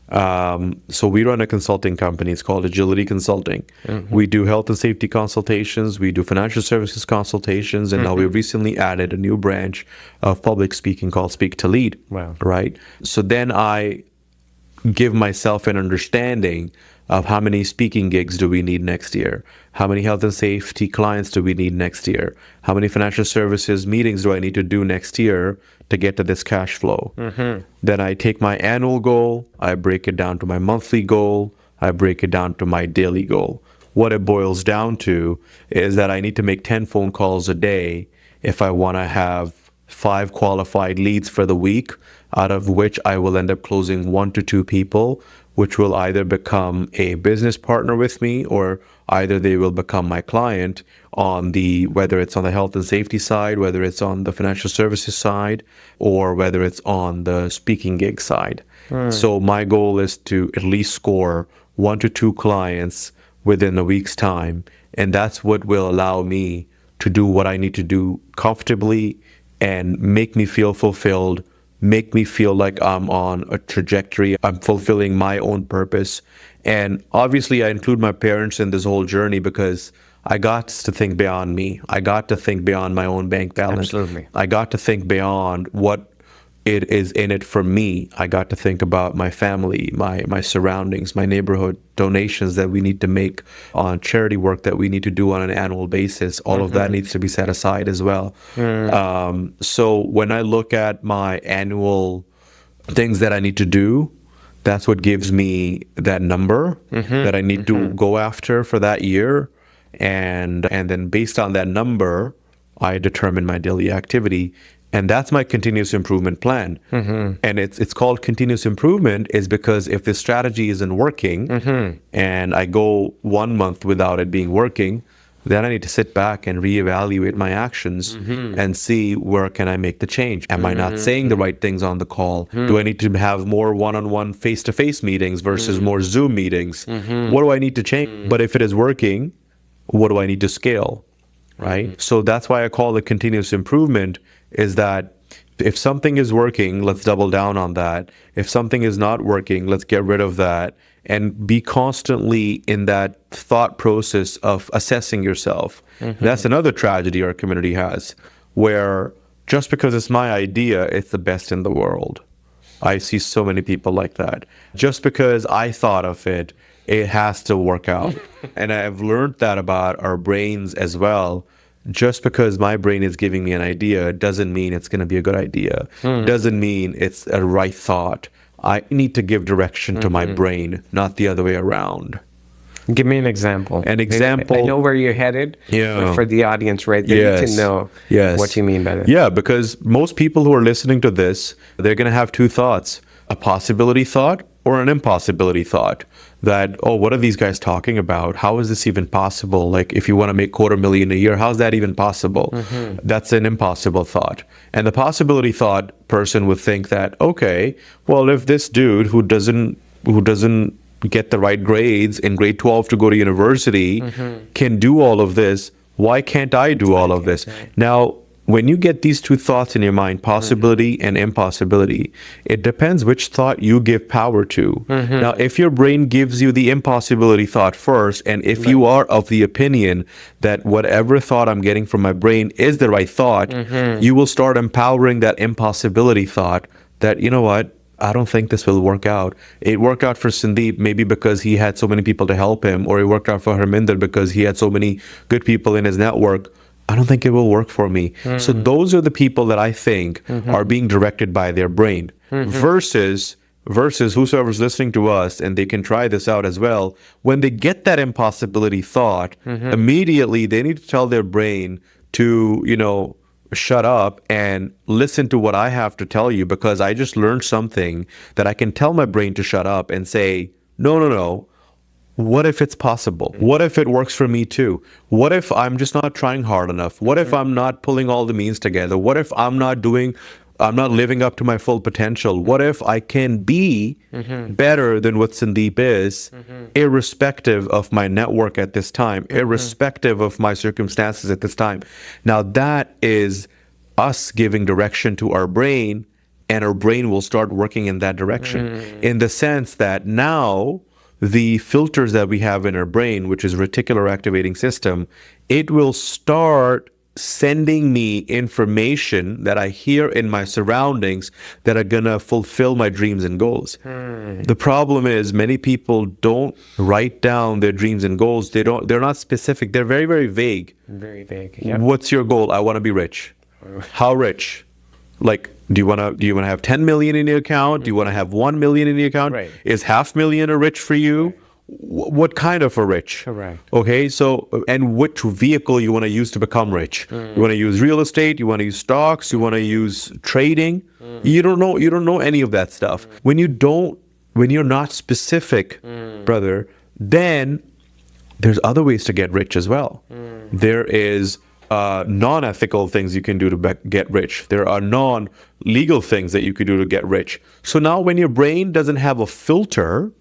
A: so we run a consulting company. It's called Agility Consulting. We do health and safety consultations. We do financial services consultations. And now we've recently added a new branch of public speaking called Speak to Lead.
B: Wow.
A: Right? So then I give myself an understanding of how many speaking gigs do we need next year? How many health and safety clients do we need next year? How many financial services meetings do I need to do next year to get to this cash flow? Then I take my annual goal, I break it down to my monthly goal, I break it down to my daily goal. What it boils down to is that I need to make 10 phone calls a day if I want to have 5 qualified leads for the week, out of which I will end up closing 1 to 2 people, which will either become a business partner with me or either they will become my client whether it's on the health and safety side, whether it's on the financial services side, or whether it's on the speaking gig side. So my goal is to at least score 1 to 2 clients within a week's time. And that's what will allow me to do what I need to do comfortably and make me feel fulfilled, make me feel like I'm on a trajectory, I'm fulfilling my own purpose. And obviously I include my parents in this whole journey because I got to think beyond me. I got to think beyond my own bank balance.
B: Absolutely.
A: I got to think beyond what it is in it for me. I got to think about my family, my surroundings, my neighborhood, donations that we need to make on charity work that we need to do on an annual basis. All of that needs to be set aside as well. So when I look at my annual things that I need to do, that's what gives me that number that I need to go after for that year. And then based on that number, I determine my daily activity. And that's my continuous improvement plan. And it's called continuous improvement is because if this strategy isn't working and I go 1 month without it being working, then I need to sit back and reevaluate my actions and see where can I make the change. Am I not saying the right things on the call? Do I need to have more one-on-one face-to-face meetings versus more Zoom meetings? What do I need to change? But if it is working, what do I need to scale? Right? So that's why I call it continuous improvement, is that if something is working, let's double down on that. If something is not working, let's get rid of that and be constantly in that thought process of assessing yourself. That's another tragedy our community has, where just because it's my idea, it's the best in the world. I see so many people like that. Just because I thought of it, it has to work out. And I've learned that about our brains as well. Just because my brain is giving me an idea doesn't mean it's going to be a good idea. Doesn't mean it's a right thought. I need to give direction to my brain, not the other way around.
B: Give me an example.
A: An example.
B: I know where you're headed.
A: Yeah.
B: But for the audience, right, they need to know what you mean by that.
A: Yeah, because most people who are listening to this, they're going to have 2 thoughts: a possibility thought or an impossibility thought. That, oh, what are these guys talking about? How is this even possible? Like, if you want to make $250,000 a year, how's that even possible? That's an impossible thought. And the possibility thought person would think that, okay, well, if this dude who doesn't get the right grades in grade 12 to go to university can do all of this. Why can't I do all of this? Now, when you get these two thoughts in your mind, possibility and impossibility, it depends which thought you give power to. Now, if your brain gives you the impossibility thought first, and if you are of the opinion that whatever thought I'm getting from my brain is the right thought, you will start empowering that impossibility thought that, you know what, I don't think this will work out. It worked out for Sandeep maybe because he had so many people to help him, or it worked out for Harminder because he had so many good people in his network. I don't think it will work for me. So those are the people that I think are being directed by their brain versus whosoever's listening to us, and they can try this out as well. When they get that impossibility thought, immediately they need to tell their brain to, shut up and listen to what I have to tell you, because I just learned something that I can tell my brain to shut up and say, no. What if it's possible? What if it works for me too? What if I'm just not trying hard enough? What if I'm not pulling all the means together? What if I'm not living up to my full potential? What if I can be better than what Sandeep is, irrespective of my network at this time, irrespective of my circumstances at this time? Now that is us giving direction to our brain, and our brain will start working in that direction, in the sense that now the filters that we have in our brain, which is reticular activating system, it will start sending me information that I hear in my surroundings that are gonna fulfill my dreams and goals. The problem is many people don't write down their dreams and goals. They're not specific. They're very, very vague.
B: Very vague. Yep.
A: What's your goal? I want to be rich. How rich? Like, do you want to have 10 million in your account? Do you want to have 1 million in your account?
B: Right.
A: Is 500,000 a rich for you? What kind of a rich?
B: Correct.
A: Okay, so, and which vehicle you want to use to become rich? You want to use real estate? You want to use stocks? You want to use trading? You don't know any of that stuff. When you're not specific, brother, then there's other ways to get rich as well. There is non-ethical things you can do to get rich. There are non-legal things that you could do to get rich. So now when your brain doesn't have a filter,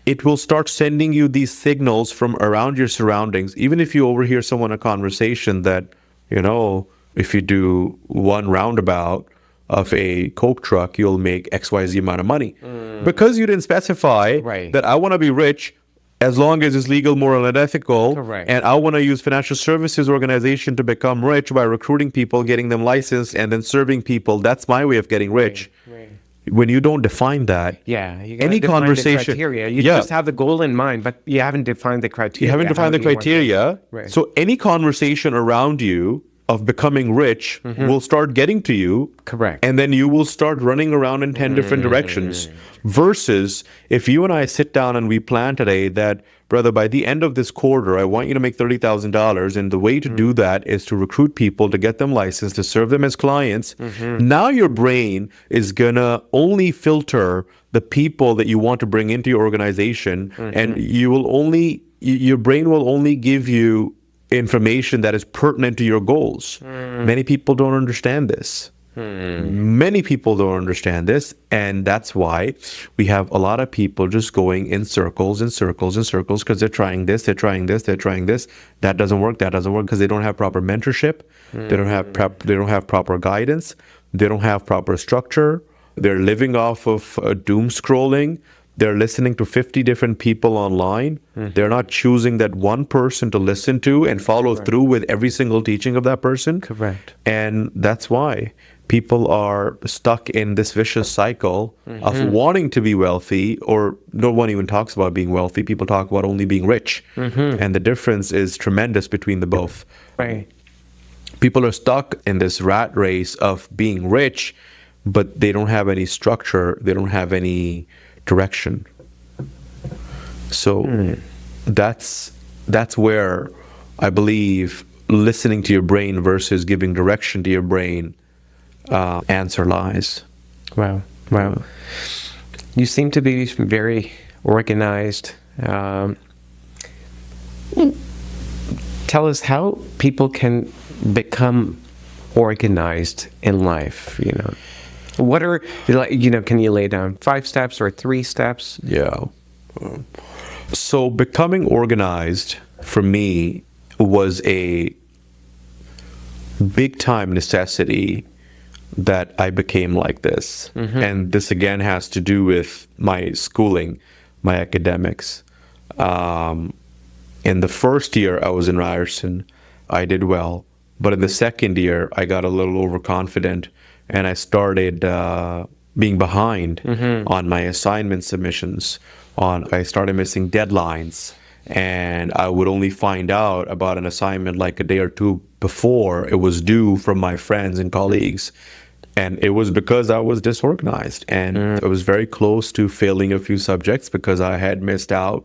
A: it will start sending you these signals from around your surroundings. Even if you overhear someone a conversation that, if you do one roundabout of a Coke truck, you'll make XYZ amount of money. Because you didn't specify that I want to be rich as long as it's legal, moral, and ethical.
B: Correct.
A: And I want to use financial services organization to become rich by recruiting people, getting them licensed, and then serving people. That's my way of getting rich.
B: Right.
A: When you don't define that,
B: You
A: any
B: define
A: conversation,
B: the criteria. You just have the goal in mind, but you haven't defined the criteria.
A: You haven't defined the criteria.
B: Right.
A: So any conversation around you of becoming rich will start getting to you.
B: Correct.
A: And then you will start running around in 10 different directions. Versus if you and I sit down and we plan today that, brother, by the end of this quarter, I want you to make $30,000. And the way to do that is to recruit people, to get them licensed, to serve them as clients. Now your brain is going to only filter the people that you want to bring into your organization. And your brain will only give you information that is pertinent to your goals. Many people don't understand this. Many people don't understand this, and that's why we have a lot of people just going in circles and circles and circles because they're trying this, they're trying this, they're trying this. That doesn't work because they don't have proper mentorship. They don't have proper guidance. They don't have proper structure. They're living off of doom scrolling. They're listening to 50 different people online. They're not choosing that one person to listen to and follow through with every single teaching of that person.
B: Correct.
A: And that's why people are stuck in this vicious cycle of wanting to be wealthy, or no one even talks about being wealthy. People talk about only being rich. And the difference is tremendous between the both.
B: Right.
A: People are stuck in this rat race of being rich, but they don't have any structure. They don't have any direction. So that's where I believe listening to your brain versus giving direction to your brain answer lies.
B: Wow. You seem to be very organized. Tell us how people can become organized in life. What are, can you lay down 5 steps or 3 steps?
A: Yeah. So becoming organized for me was a big time necessity that I became like this. And this again has to do with my schooling, my academics. In the first year I was in Ryerson, I did well. But in the second year, I got a little overconfident and I started being behind on my assignment submissions. I started missing deadlines. And I would only find out about an assignment like a day or two before it was due from my friends and colleagues. And it was because I was disorganized. And I was very close to failing a few subjects because I had missed out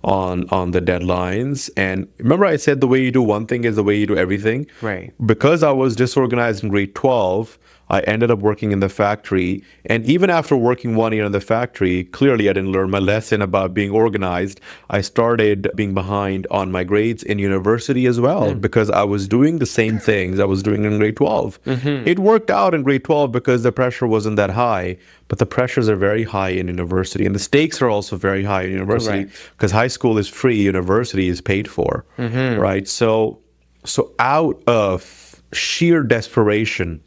A: on the deadlines. And remember I said the way you do one thing is the way you do everything?
B: Right.
A: Because I was disorganized in grade 12, I ended up working in the factory. And even after working 1 year in the factory, clearly I didn't learn my lesson about being organized. I started being behind on my grades in university as well because I was doing the same things I was doing in grade 12. It worked out in grade 12 because the pressure wasn't that high, but the pressures are very high in university. And the stakes are also very high in university because high school is free, university is paid for, right? So out of sheer desperation,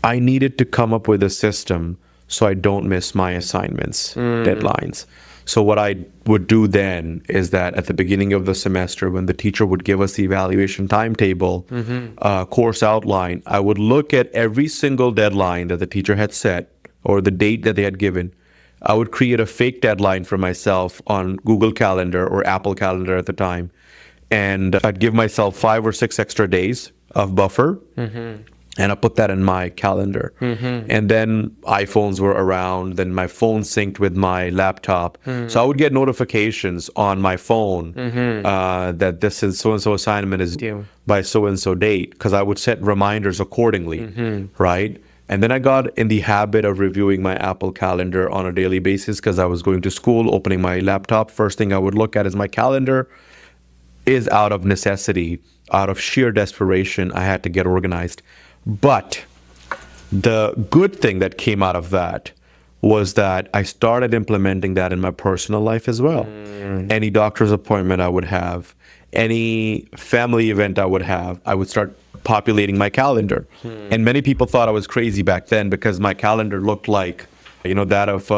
A: I needed to come up with a system so I don't miss my assignments, deadlines. So what I would do then is that at the beginning of the semester, when the teacher would give us the evaluation timetable, course outline, I would look at every single deadline that the teacher had set or the date that they had given. I would create a fake deadline for myself on Google Calendar or Apple Calendar at the time. And I'd give myself 5 or 6 extra days of buffer. And I put that in my calendar. And then iPhones were around, then my phone synced with my laptop. So I would get notifications on my phone that this is so-and-so assignment is due by so-and-so date, because I would set reminders accordingly, right? And then I got in the habit of reviewing my Apple Calendar on a daily basis because I was going to school, opening my laptop. First thing I would look at is my calendar. Is out of necessity, out of sheer desperation, I had to get organized. But the good thing that came out of that was that I started implementing that in my personal life as well. Any doctor's appointment I would have, any family event I would have, I would start populating my calendar. And many people thought I was crazy back then because my calendar looked like, you know, that of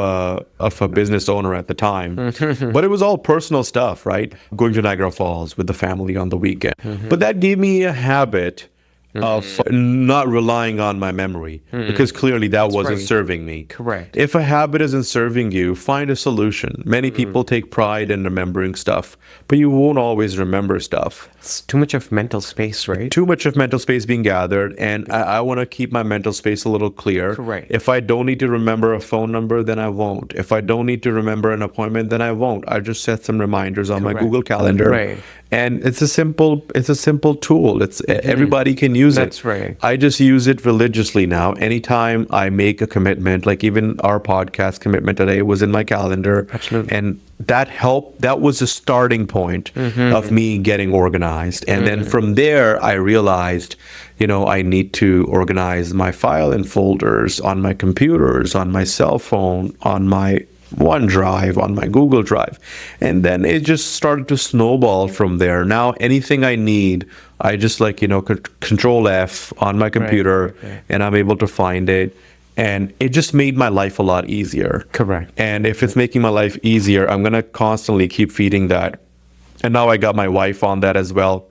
A: a business owner at the time. But it was all personal stuff, right? Going to Niagara Falls with the family on the weekend. But that gave me a habit of not relying on my memory because clearly that wasn't serving me.
B: Correct.
A: If a habit isn't serving you, find a solution. Many people take pride in remembering stuff, but you won't always remember stuff.
B: It's too much of mental space, right?
A: Too much of mental space being gathered, and I want to keep my mental space a little clear.
B: Correct.
A: If I don't need to remember a phone number, then I won't. If I don't need to remember an appointment, then I won't. I just set some reminders on my Google Calendar.
B: Right.
A: And it's a simple tool. Everybody can use it.
B: That's right.
A: I just use it religiously now. Anytime I make a commitment, like even our podcast commitment today was in my calendar.
B: Absolutely.
A: And that helped. That was a starting point of me getting organized. And then from there, I realized, you know, I need to organize my file and folders on my computers, on my cell phone, on my OneDrive, on my Google Drive. And then it just started to snowball from there. Now, anything I need, I just Control F on my computer and I'm able to find it. And it just made my life a lot easier.
B: Correct.
A: And if it's making my life easier, I'm going to constantly keep feeding that. And now I got my wife on that as well.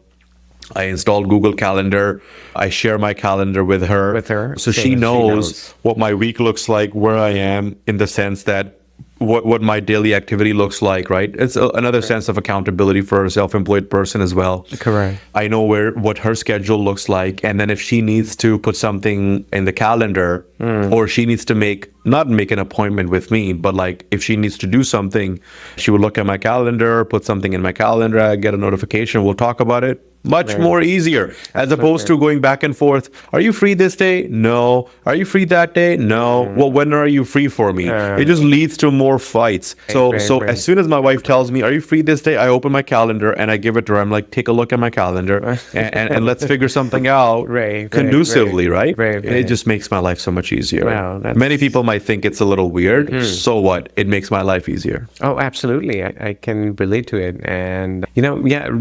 A: I installed Google Calendar. I share my calendar with her. So she knows what my week looks like, where I am, in the sense that what my daily activity looks like, right? It's another sense of accountability for a self-employed person as well.
B: Correct.
A: I know what her schedule looks like, and then if she needs to put something in the calendar, or she needs to not make an appointment with me, but like if she needs to do something, she would look at my calendar, put something in my calendar, I get a notification, we'll talk about it. Much more easier, as opposed to going back and forth. Are you free this day? No. Are you free that day? No. Well, when are you free for me? It just leads to more fights. So as soon as my wife tells me, are you free this day? I open my calendar and I give it to her. I'm like, take a look at my calendar and let's figure something out conducively, right? And it just makes my life so much easier.
B: Wow,
A: Many people might think it's a little weird. So what? It makes my life easier.
B: Oh, absolutely. I can relate to it. And,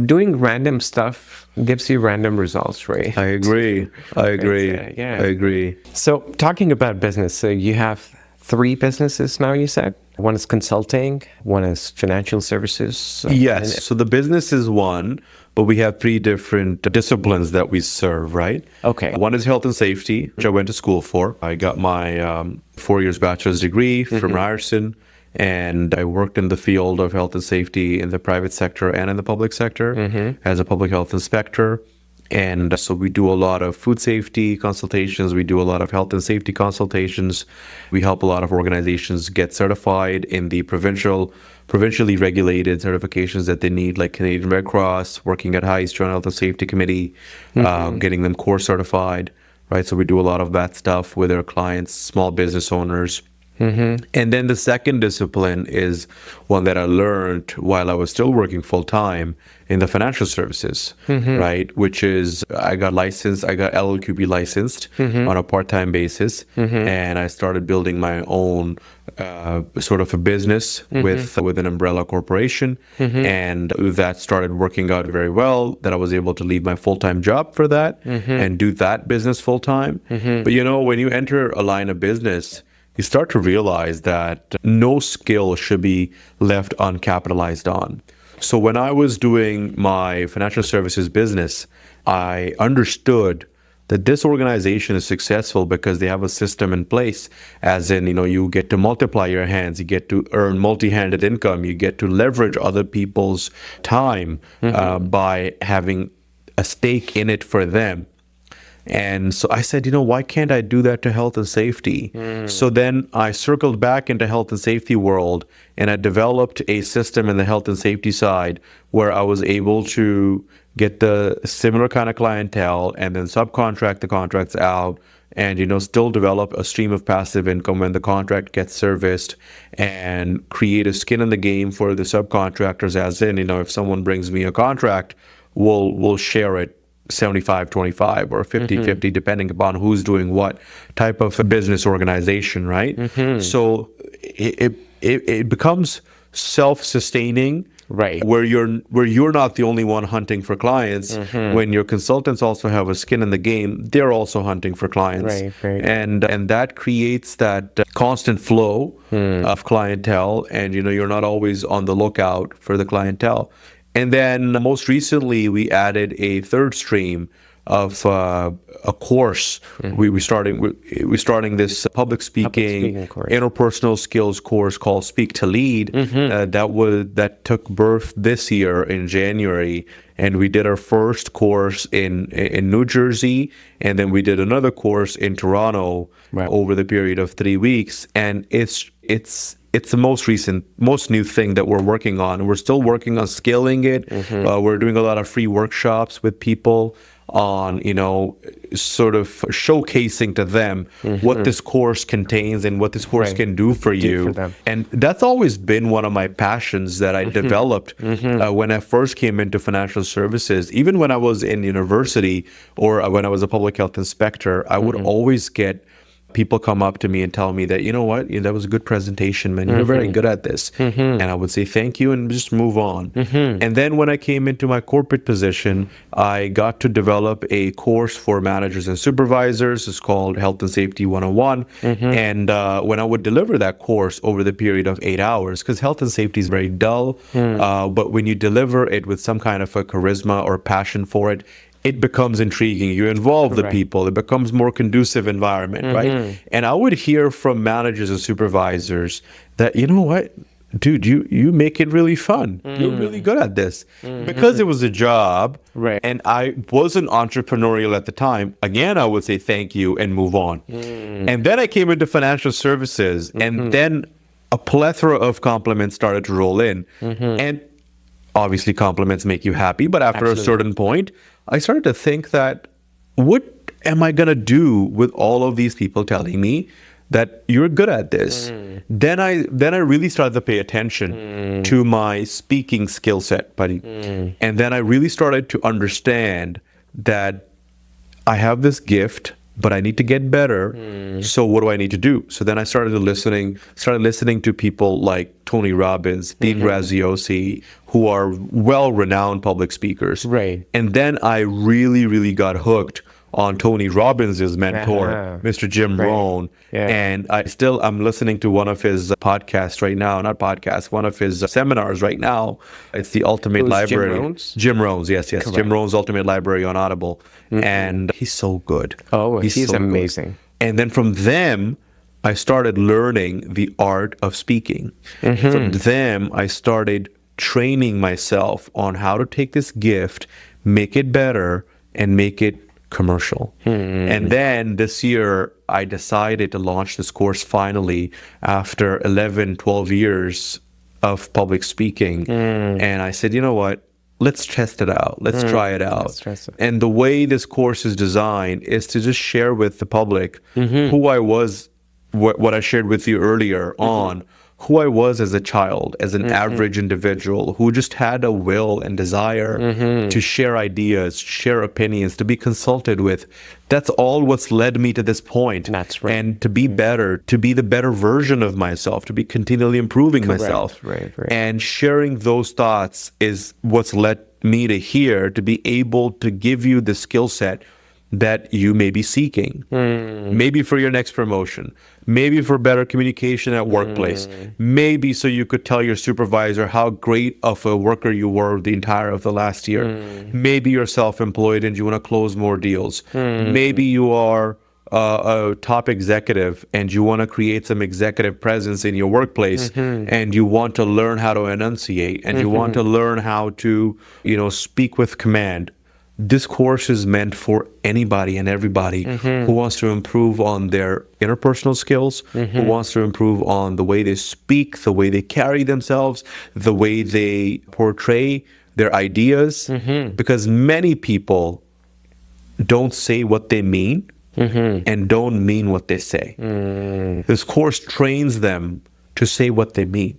B: doing random stuff gives you random results, right?
A: I agree. I agree.
B: So talking about business, so you have 3 businesses now, you said? One is consulting, one is financial services.
A: Yes. So the business is one, but we have 3 different disciplines that we serve, right?
B: Okay.
A: One is health and safety, which I went to school for. I got my 4 years bachelor's degree from Ryerson. And I worked in the field of health and safety in the private sector and in the public sector as a public health inspector. And so we do a lot of food safety consultations. We do a lot of health and safety consultations. We help a lot of organizations get certified in the provincially regulated certifications that they need, like Canadian Red Cross, working at HICE, Joint Health and Safety Committee, getting them core certified, right? So we do a lot of that stuff with our clients, small business owners. And then the second discipline is one that I learned while I was still working full time in the financial services, right? Which is I got LLQB licensed on a part-time basis, and I started building my own sort of a business with an umbrella corporation, and that started working out very well. That I was able to leave my full-time job for that and do that business full-time. But when you enter a line of business, you start to realize that no skill should be left uncapitalized on. So when I was doing my financial services business, I understood that this organization is successful because they have a system in place, as in, you get to multiply your hands, you get to earn multi-handed income, you get to leverage other people's time by having a stake in it for them. And so I said, why can't I do that to health and safety? So then I circled back into health and safety world, and I developed a system in the health and safety side where I was able to get the similar kind of clientele and then subcontract the contracts out and, still develop a stream of passive income when the contract gets serviced and create a skin in the game for the subcontractors, as in, if someone brings me a contract, we'll share it 75-25 or 50-50, depending upon who's doing what type of a business organization, right? So it becomes self-sustaining,
B: right?
A: Where you're not the only one hunting for clients. When your consultants also have a skin in the game, they're also hunting for clients,
B: right.
A: And that creates that constant flow of clientele, and you're not always on the lookout for the clientele. And then most recently, we added a third stream of a course. We're starting this public speaking interpersonal skills course called Speak to Lead. That took birth this year in January, and we did our first course in New Jersey, and then we did another course in Toronto over the period of 3 weeks. And it's the most new thing that we're working on. We're still working on scaling it. We're doing a lot of free workshops with people on, sort of showcasing to them what this course contains and what this course can do for you. And that's always been one of my passions that I developed when I first came into financial services. Even when I was in university or when I was a public health inspector, I would always get people come up to me and tell me that, that was a good presentation, man. You're very good at this. And I would say thank you and just move on. And then when I came into my corporate position, I got to develop a course for managers and supervisors. It's called Health and Safety 101. And when I would deliver that course over the period of 8 hours, because health and safety is very dull, but when you deliver it with some kind of a charisma or passion for it, it becomes intriguing. You involve the people. It becomes more conducive environment, right? And I would hear from managers and supervisors that, dude, you make it really fun. You're really good at this. Because it was a job, and I wasn't entrepreneurial at the time, again, I would say thank you and move on. And then I came into financial services, and then a plethora of compliments started to roll in. And obviously compliments make you happy, but after a certain point, I started to think that, what am I going to do with all of these people telling me that you're good at this? Then I really started to pay attention to my speaking skill set, buddy. And then I really started to understand that I have this gift, but I need to get better. So what do I need to do? So then I started listening to people like Tony Robbins, Dean Graziosi, who are well-renowned public speakers.
B: Right.
A: And then I really, really got hooked on Tony Robbins' mentor, Mr. Jim Rohn.
B: Yeah.
A: And I'm listening to one of his podcasts right now, one of his seminars right now. It's the Ultimate Library.
B: Jim Rohn's?
A: Jim Rohn's, yes. Jim Rohn's Ultimate Library on Audible. And he's so good.
B: Oh, he's
A: so
B: amazing.
A: good. And then from them, I started learning the art of speaking. From them, I started training myself on how to take this gift, make it better, and make it commercial. And then this year, I decided to launch this course finally after 11, 12 years of public speaking. And I said, you know what? Let's test it out. Let's try it out. And the way this course is designed is to just share with the public who I was, what I shared with you earlier on, who I was as a child, as an average individual who just had a will and desire to share ideas, share opinions, to be consulted with. That's all what's led me to this point.
B: That's right.
A: And to be better, to be the better version of myself, to be continually improving myself.
B: Right.
A: And sharing those thoughts is what's led me to here, to be able to give you the skill set that you may be seeking. Maybe for your next promotion, maybe for better communication at workplace, maybe so you could tell your supervisor how great of a worker you were the entire of the last year. Maybe you're self-employed and you want to close more deals. Maybe you are a top executive and you want to create some executive presence in your workplace, and you want to learn how to enunciate, and you want to learn how to, speak with command. This course is meant for anybody and everybody who wants to improve on their interpersonal skills, who wants to improve on the way they speak, the way they carry themselves, the way they portray their ideas. Because many people don't say what they mean and don't mean what they say. This course trains them to say what they mean,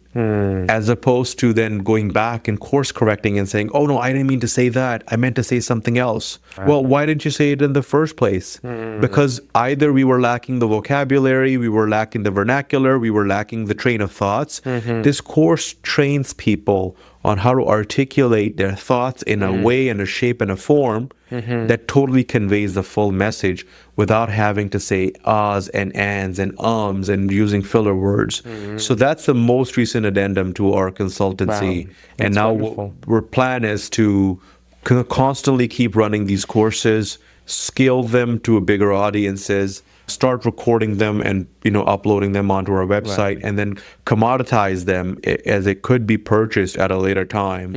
A: as opposed to then going back and course correcting and saying, oh no, I didn't mean to say that. I meant to say something else. Well, why didn't you say it in the first place? Because either we were lacking the vocabulary, we were lacking the vernacular, we were lacking the train of thoughts. This course trains people on how to articulate their thoughts in a way and a shape and a form that totally conveys the full message without having to say ahs and ands and ums and using filler words. So that's the most recent addendum to our consultancy.
B: Wow.
A: And now our plan is to constantly keep running these courses, scale them to bigger audiences, start recording them and uploading them onto our website, and then commoditize them as it could be purchased at a later time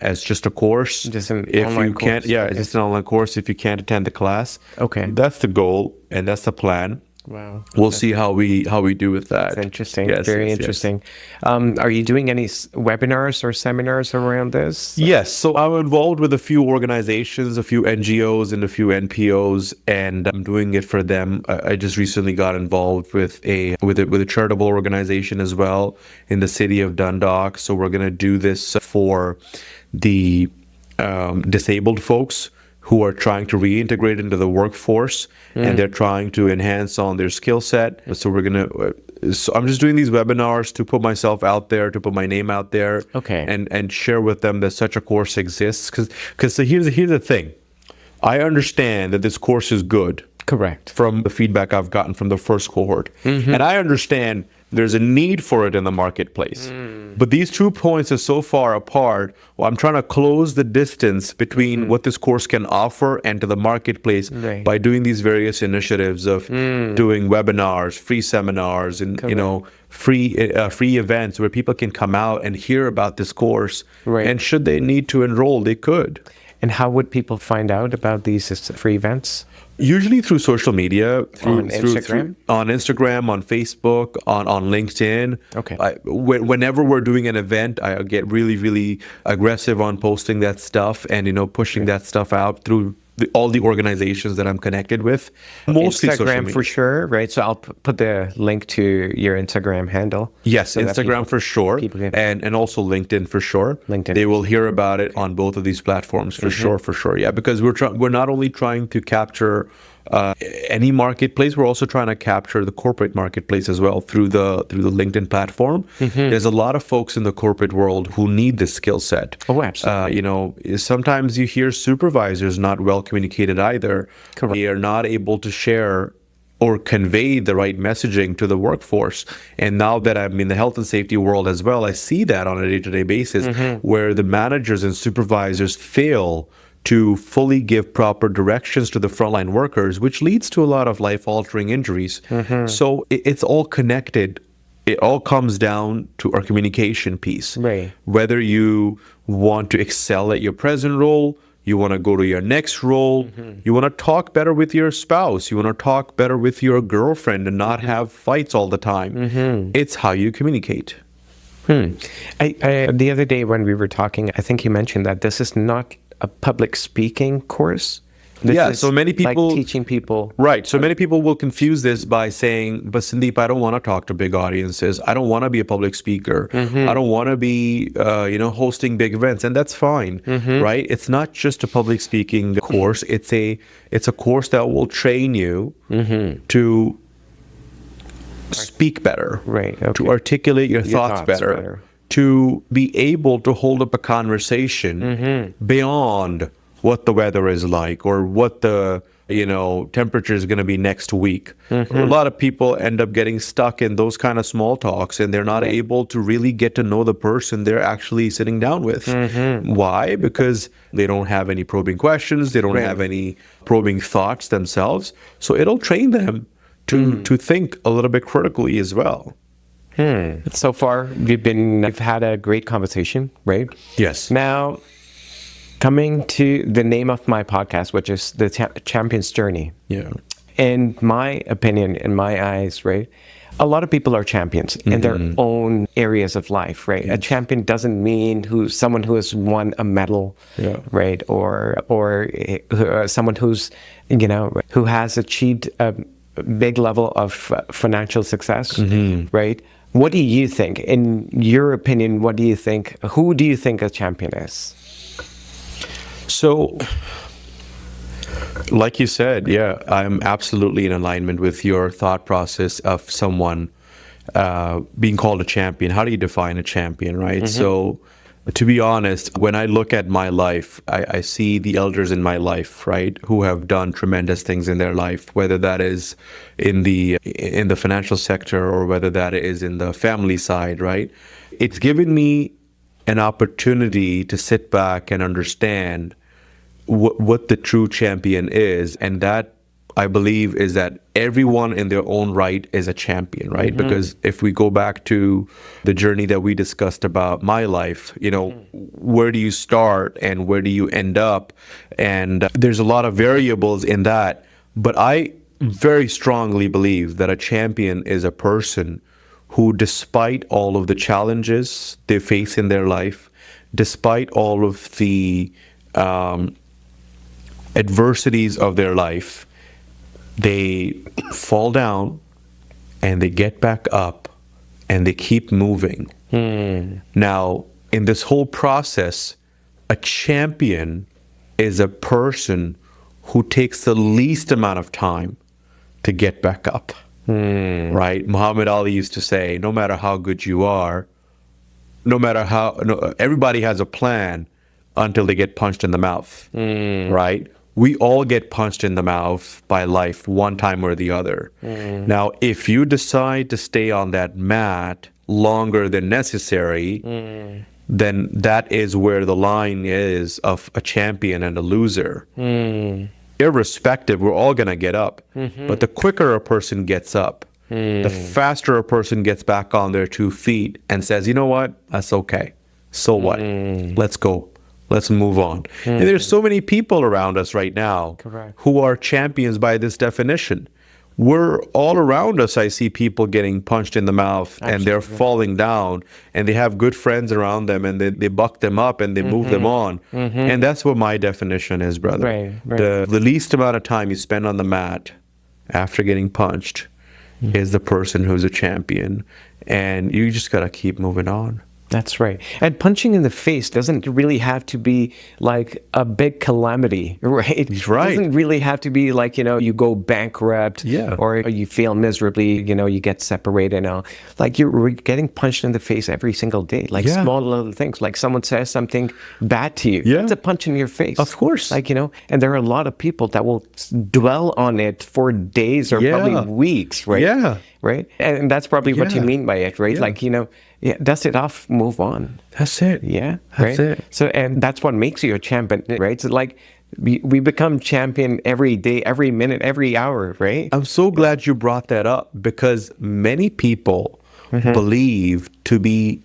A: as just a course.
B: Just an
A: if
B: online
A: you can't,
B: course.
A: it's just an online course if you can't attend the class.
B: Okay.
A: That's the goal and that's the plan.
B: Wow.
A: We'll see how we do with that.
B: That's interesting.
A: Yes,
B: Very
A: yes,
B: interesting. Are you doing any webinars or seminars around this?
A: Yes. So I'm involved with a few organizations, a few NGOs and a few NPOs, and I'm doing it for them. I just recently got involved with a charitable organization as well in the city of Dundalk. So we're going to do this for the disabled folks who are trying to reintegrate into the workforce, and they're trying to enhance on their skill set. So I'm just doing these webinars to put myself out there, to put my name out there, and share with them that such a course exists. Because here's the thing, I understand that this course is good.
B: Correct.
A: From the feedback I've gotten from the first cohort, and I understand there's a need for it in the marketplace. But these 2 points are so far apart. Well, I'm trying to close the distance between what this course can offer and to the marketplace by doing these various initiatives of doing webinars, free seminars, and free events where people can come out and hear about this course. And should they need to enroll, they could.
B: And how would people find out about these free events?
A: Usually through social media,
B: On Instagram?
A: on Instagram, on Facebook, on LinkedIn.
B: Okay.
A: Whenever we're doing an event, I get really, really aggressive on posting that stuff and pushing that stuff out through all the organizations that I'm connected with. Mostly social
B: Instagram
A: media.
B: for sure, right? So I'll put the link to your Instagram handle.
A: Yes,
B: so that
A: Instagram for sure,
B: people can-
A: and also LinkedIn for sure.
B: LinkedIn.
A: They will hear about it on both of these platforms for sure. Yeah, because we're not only trying to capture any marketplace, we're also trying to capture the corporate marketplace as well through the LinkedIn platform. There's a lot of folks in the corporate world who need this skill set.
B: Oh, absolutely.
A: Sometimes you hear supervisors not well communicated either.
B: Correct.
A: They are not able to share or convey the right messaging to the workforce. And now that I'm in the health and safety world as well, I see that on a day-to-day basis where the managers and supervisors fail to fully give proper directions to the frontline workers, which leads to a lot of life-altering injuries. So it's all connected. It all comes down to our communication piece.
B: Right.
A: Whether you want to excel at your present role, you want to go to your next role, you want to talk better with your spouse, you want to talk better with your girlfriend and not have fights all the time. It's how you communicate.
B: The other day when we were talking, I think you mentioned that this is not a public speaking course. This
A: Yeah,
B: is
A: so many people-
B: like teaching people.
A: Right. So many people will confuse this by saying, but Sandeep, I don't want to talk to big audiences. I don't want to be a public speaker. I don't want to be, hosting big events. And that's fine, right? It's not just a public speaking course. It's a course that will train you to speak better,
B: Right, okay.
A: to articulate your thoughts,
B: thoughts
A: better,
B: better.
A: to be able to hold up a conversation beyond what the weather is like or what the temperature is going to be next week. A lot of people end up getting stuck in those kind of small talks and they're not able to really get to know the person they're actually sitting down with. Why? Because they don't have any probing questions, they don't have any probing thoughts themselves. So it'll train them to think a little bit critically as well.
B: So far, we've had a great conversation, right?
A: Yes.
B: Now, coming to the name of my podcast, which is the Champion's Journey.
A: Yeah.
B: In my opinion, in my eyes, right, a lot of people are champions in their own areas of life, right? A champion doesn't mean someone who has won a medal, right, or someone who's who has achieved a big level of financial success, right? What do you think? In your opinion, what do you think? Who do you think a champion is?
A: So, like you said, yeah, I'm absolutely in alignment with your thought process of someone being called a champion. How do you define a champion, right? So, to be honest, when I look at my life, I see the elders in my life, right, who have done tremendous things in their life, whether that is in the financial sector or whether that is in the family side, right? It's given me an opportunity to sit back and understand what the true champion is, and that I believe is that everyone in their own right is a champion, right? Because if we go back to the journey that we discussed about my life, where do you start and where do you end up? And there's a lot of variables in that, but I very strongly believe that a champion is a person who, despite all of the challenges they face in their life, despite all of the adversities of their life, they fall down and they get back up and they keep moving. Now, in this whole process, a champion is a person who takes the least amount of time to get back up. Right? Muhammad Ali used to say, no matter how good you are, everybody has a plan until they get punched in the mouth. Right? We all get punched in the mouth by life one time or the other. Now, if you decide to stay on that mat longer than necessary, then that is where the line is of a champion and a loser. Irrespective, we're all going to get up. But the quicker a person gets up, the faster a person gets back on their 2 feet and says, you know what, that's okay. So what? Let's go. Let's move on. And there's so many people around us right now
B: Correct.
A: who are champions by this definition. We're all around us. I see people getting punched in the mouth and they're falling down, and they have good friends around them, and they buck them up and they move them on. And that's what my definition is, brother.
B: Right, right.
A: The least amount of time you spend on the mat after getting punched is the person who's a champion. And you just got to keep moving on.
B: That's right. And punching in the face doesn't really have to be like a big calamity, right?
A: Right.
B: It doesn't really have to be like, you go bankrupt,
A: Yeah.
B: or you fail miserably, you get separated. Like you're getting punched in the face every single day, like
A: Yeah.
B: small little things. Like someone says something bad to you.
A: Yeah.
B: It's a punch in your face.
A: Of course.
B: Like, and there are a lot of people that will dwell on it for days or
A: Yeah.
B: probably weeks, right?
A: Yeah.
B: Right. And that's probably what you
A: Yeah.
B: mean by it, right?
A: Yeah.
B: Like, dust it off, move on.
A: That's it.
B: Yeah,
A: That's
B: right?
A: it.
B: So, and that's what makes you a champion, right? So, like, we become champion every day, every minute, every hour, right?
A: I'm so glad you brought that up, because many people believe to be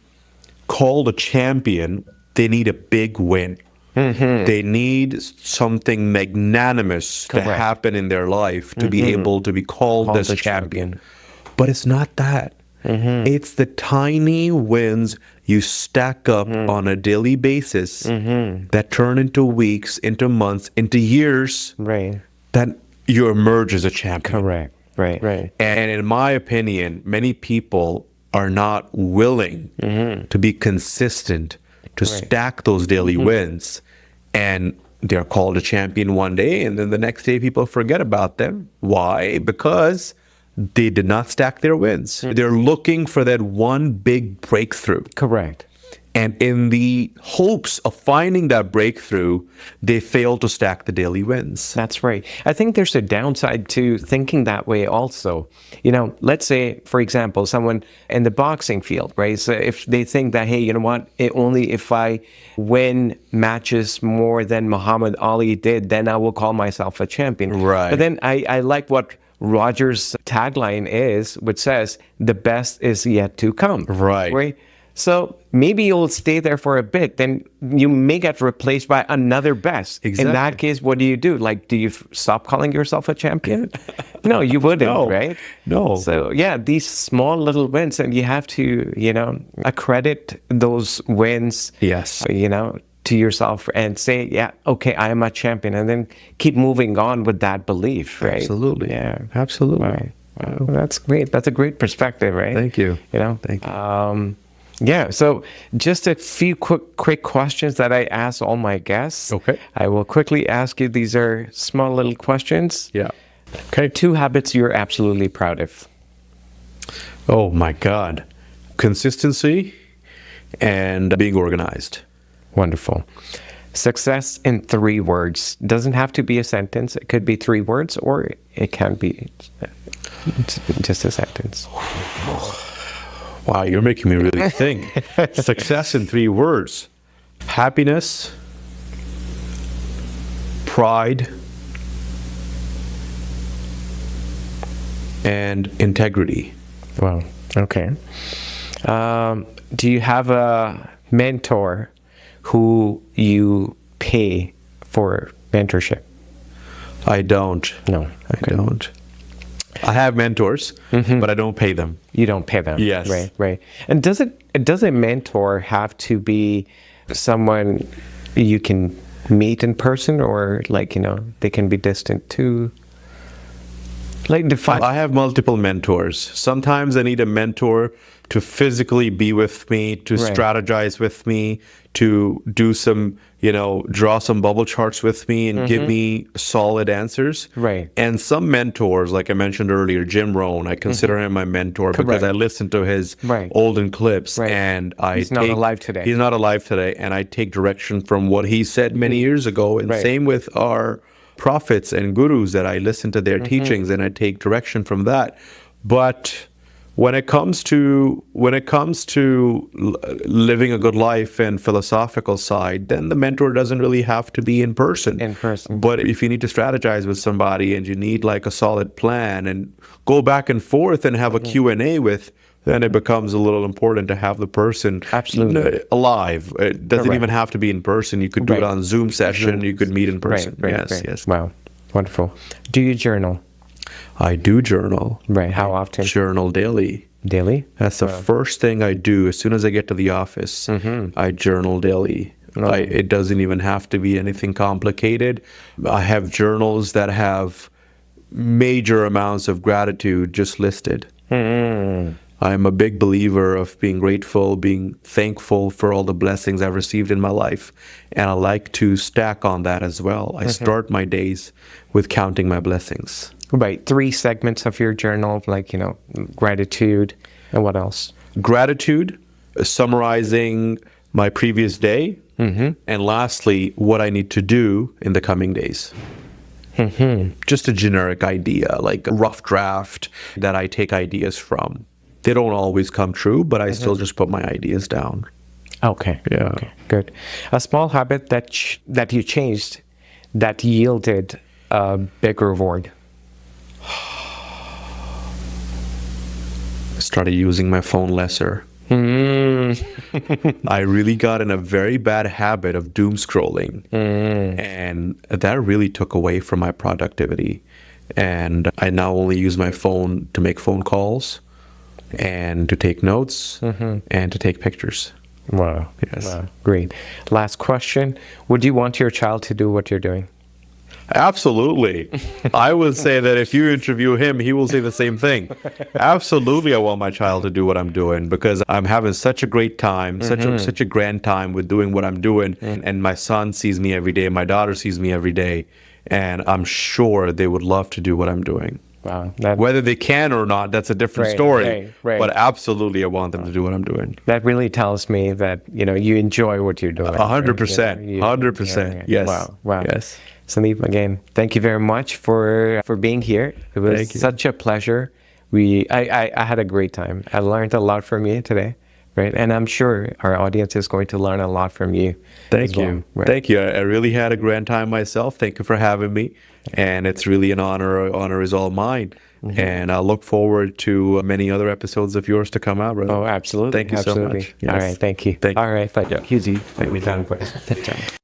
A: called a champion, they need a big win. They need something magnanimous to
B: Correct.
A: happen in their life to be able to be called as
B: a
A: a champion. But it's not that. It's the tiny wins you stack up on a daily basis that turn into weeks, into months, into years,
B: Right.
A: that you emerge as a champion.
B: Correct. Right. Right.
A: And in my opinion, many people are not willing to be consistent, to stack those daily wins. And they're called a champion one day, and then the next day people forget about them. Why? Because they did not stack their wins. They're looking for that one big breakthrough.
B: Correct.
A: And in the hopes of finding that breakthrough, they fail to stack the daily wins.
B: That's right. I think there's a downside to thinking that way also. Let's say, for example, someone in the boxing field, right? So if they think that, hey, you know what, only if I win matches more than Muhammad Ali did, then I will call myself a champion.
A: Right.
B: But then I like what Roger's tagline is, which says, the best is yet to come.
A: Right.
B: Right? So maybe you'll stay there for a bit, then you may get replaced by another best.
A: Exactly.
B: In that case, what do? Like, do you stop calling yourself a champion? No, you wouldn't,
A: No.
B: right?
A: No.
B: So yeah, these small little wins, and you have to, accredit those wins.
A: Yes.
B: To yourself and say, yeah, okay, I am a champion, and then keep moving on with that belief, right?
A: Absolutely.
B: Yeah.
A: Absolutely.
B: Right. Wow. That's great. That's a great perspective, right?
A: Thank you.
B: Thank
A: you.
B: Yeah. So just a few quick questions that I ask all my guests.
A: Okay.
B: I will quickly ask you. These are small little questions.
A: Yeah. Okay.
B: 2 habits you're absolutely proud of.
A: Oh my God. Consistency and being organized.
B: Wonderful. Success in 3 words. Doesn't have to be a sentence. It could be 3 words, or it can be just a sentence.
A: Wow, you're making me really think. Success in 3 words. Happiness, pride, and integrity.
B: Wow. Okay. Do you have a mentor who you pay for mentorship?
A: I don't.
B: No.
A: I don't. I have mentors, but I don't pay them.
B: You don't pay them.
A: Yes.
B: Right. And does a mentor have to be someone you can meet in person, or they can be distant too? Like define.
A: I have multiple mentors. Sometimes I need a mentor to physically be with me, to
B: Right.
A: strategize with me, to do some, draw some bubble charts with me and give me solid answers.
B: Right.
A: And some mentors, like I mentioned earlier, Jim Rohn, I consider him my mentor because I listen to his
B: Right.
A: olden clips,
B: Right.
A: and
B: He's not alive today.
A: He's not alive today, and I take direction from what he said many years ago. And
B: Right.
A: same with our prophets and gurus, that I listen to their teachings and I take direction from that. But When it comes to living a good life and philosophical side, then the mentor doesn't really have to be in person.
B: In person.
A: But if you need to strategize with somebody and you need like a solid plan and go back and forth and have a Q&A with, then it becomes a little important to have the person
B: Absolutely.
A: alive. It doesn't
B: Correct.
A: even have to be in person. You could do it
B: Right.
A: on Zoom session. You could meet in person.
B: Right.
A: Yes.
B: Wow. Wonderful. Do you journal?
A: I do journal.
B: Right. How often?
A: Journal daily.
B: Daily?
A: That's the first thing I do as soon as I get to the office. I journal daily. It doesn't even have to be anything complicated. I have journals that have major amounts of gratitude just listed. I'm a big believer of being grateful, being thankful for all the blessings I've received in my life. And I like to stack on that as well. I start my days with counting my blessings.
B: Right. 3 segments of your journal, like, gratitude and what else?
A: Gratitude, summarizing my previous day, and lastly, what I need to do in the coming days. Just a generic idea, like a rough draft that I take ideas from. They don't always come true, but I still just put my ideas down.
B: Okay.
A: Yeah.
B: Okay. Good. A small habit that you changed that yielded a big reward.
A: Started using my phone lesser. I really got in a very bad habit of doom scrolling. And that really took away from my productivity. And I now only use my phone to make phone calls and to take notes and to take pictures.
B: Wow.
A: Yes.
B: Wow. Great. Last question. Would you want your child to do what you're doing?
A: Absolutely. I would say that if you interview him, he will say the same thing. Absolutely, I want my child to do what I'm doing because I'm having such a great time, such a grand time with doing what I'm doing. And my son sees me every day, my daughter sees me every day, and I'm sure they would love to do what I'm doing.
B: Wow.
A: Whether they can or not, that's a different story.
B: Right.
A: But absolutely, I want them to do what I'm doing.
B: That really tells me that, you enjoy what you're doing.
A: 100%. 100%. Yes.
B: Wow.
A: Yes.
B: Sandeep, again, thank you very much for being here. It was such a pleasure. I had a great time. I learned a lot from you today, right? And I'm sure our audience is going to learn a lot from you.
A: Thank you.
B: Right?
A: Thank you. I really had a grand time myself. Thank you for having me. And it's really an honor. Honor is all mine. And I look forward to many other episodes of yours to come out, brother.
B: Oh, absolutely.
A: Thank you so much. Yes.
B: All right. Thank you.
A: Thank you.
B: All right. Thank you.
A: Easy.
B: We're done.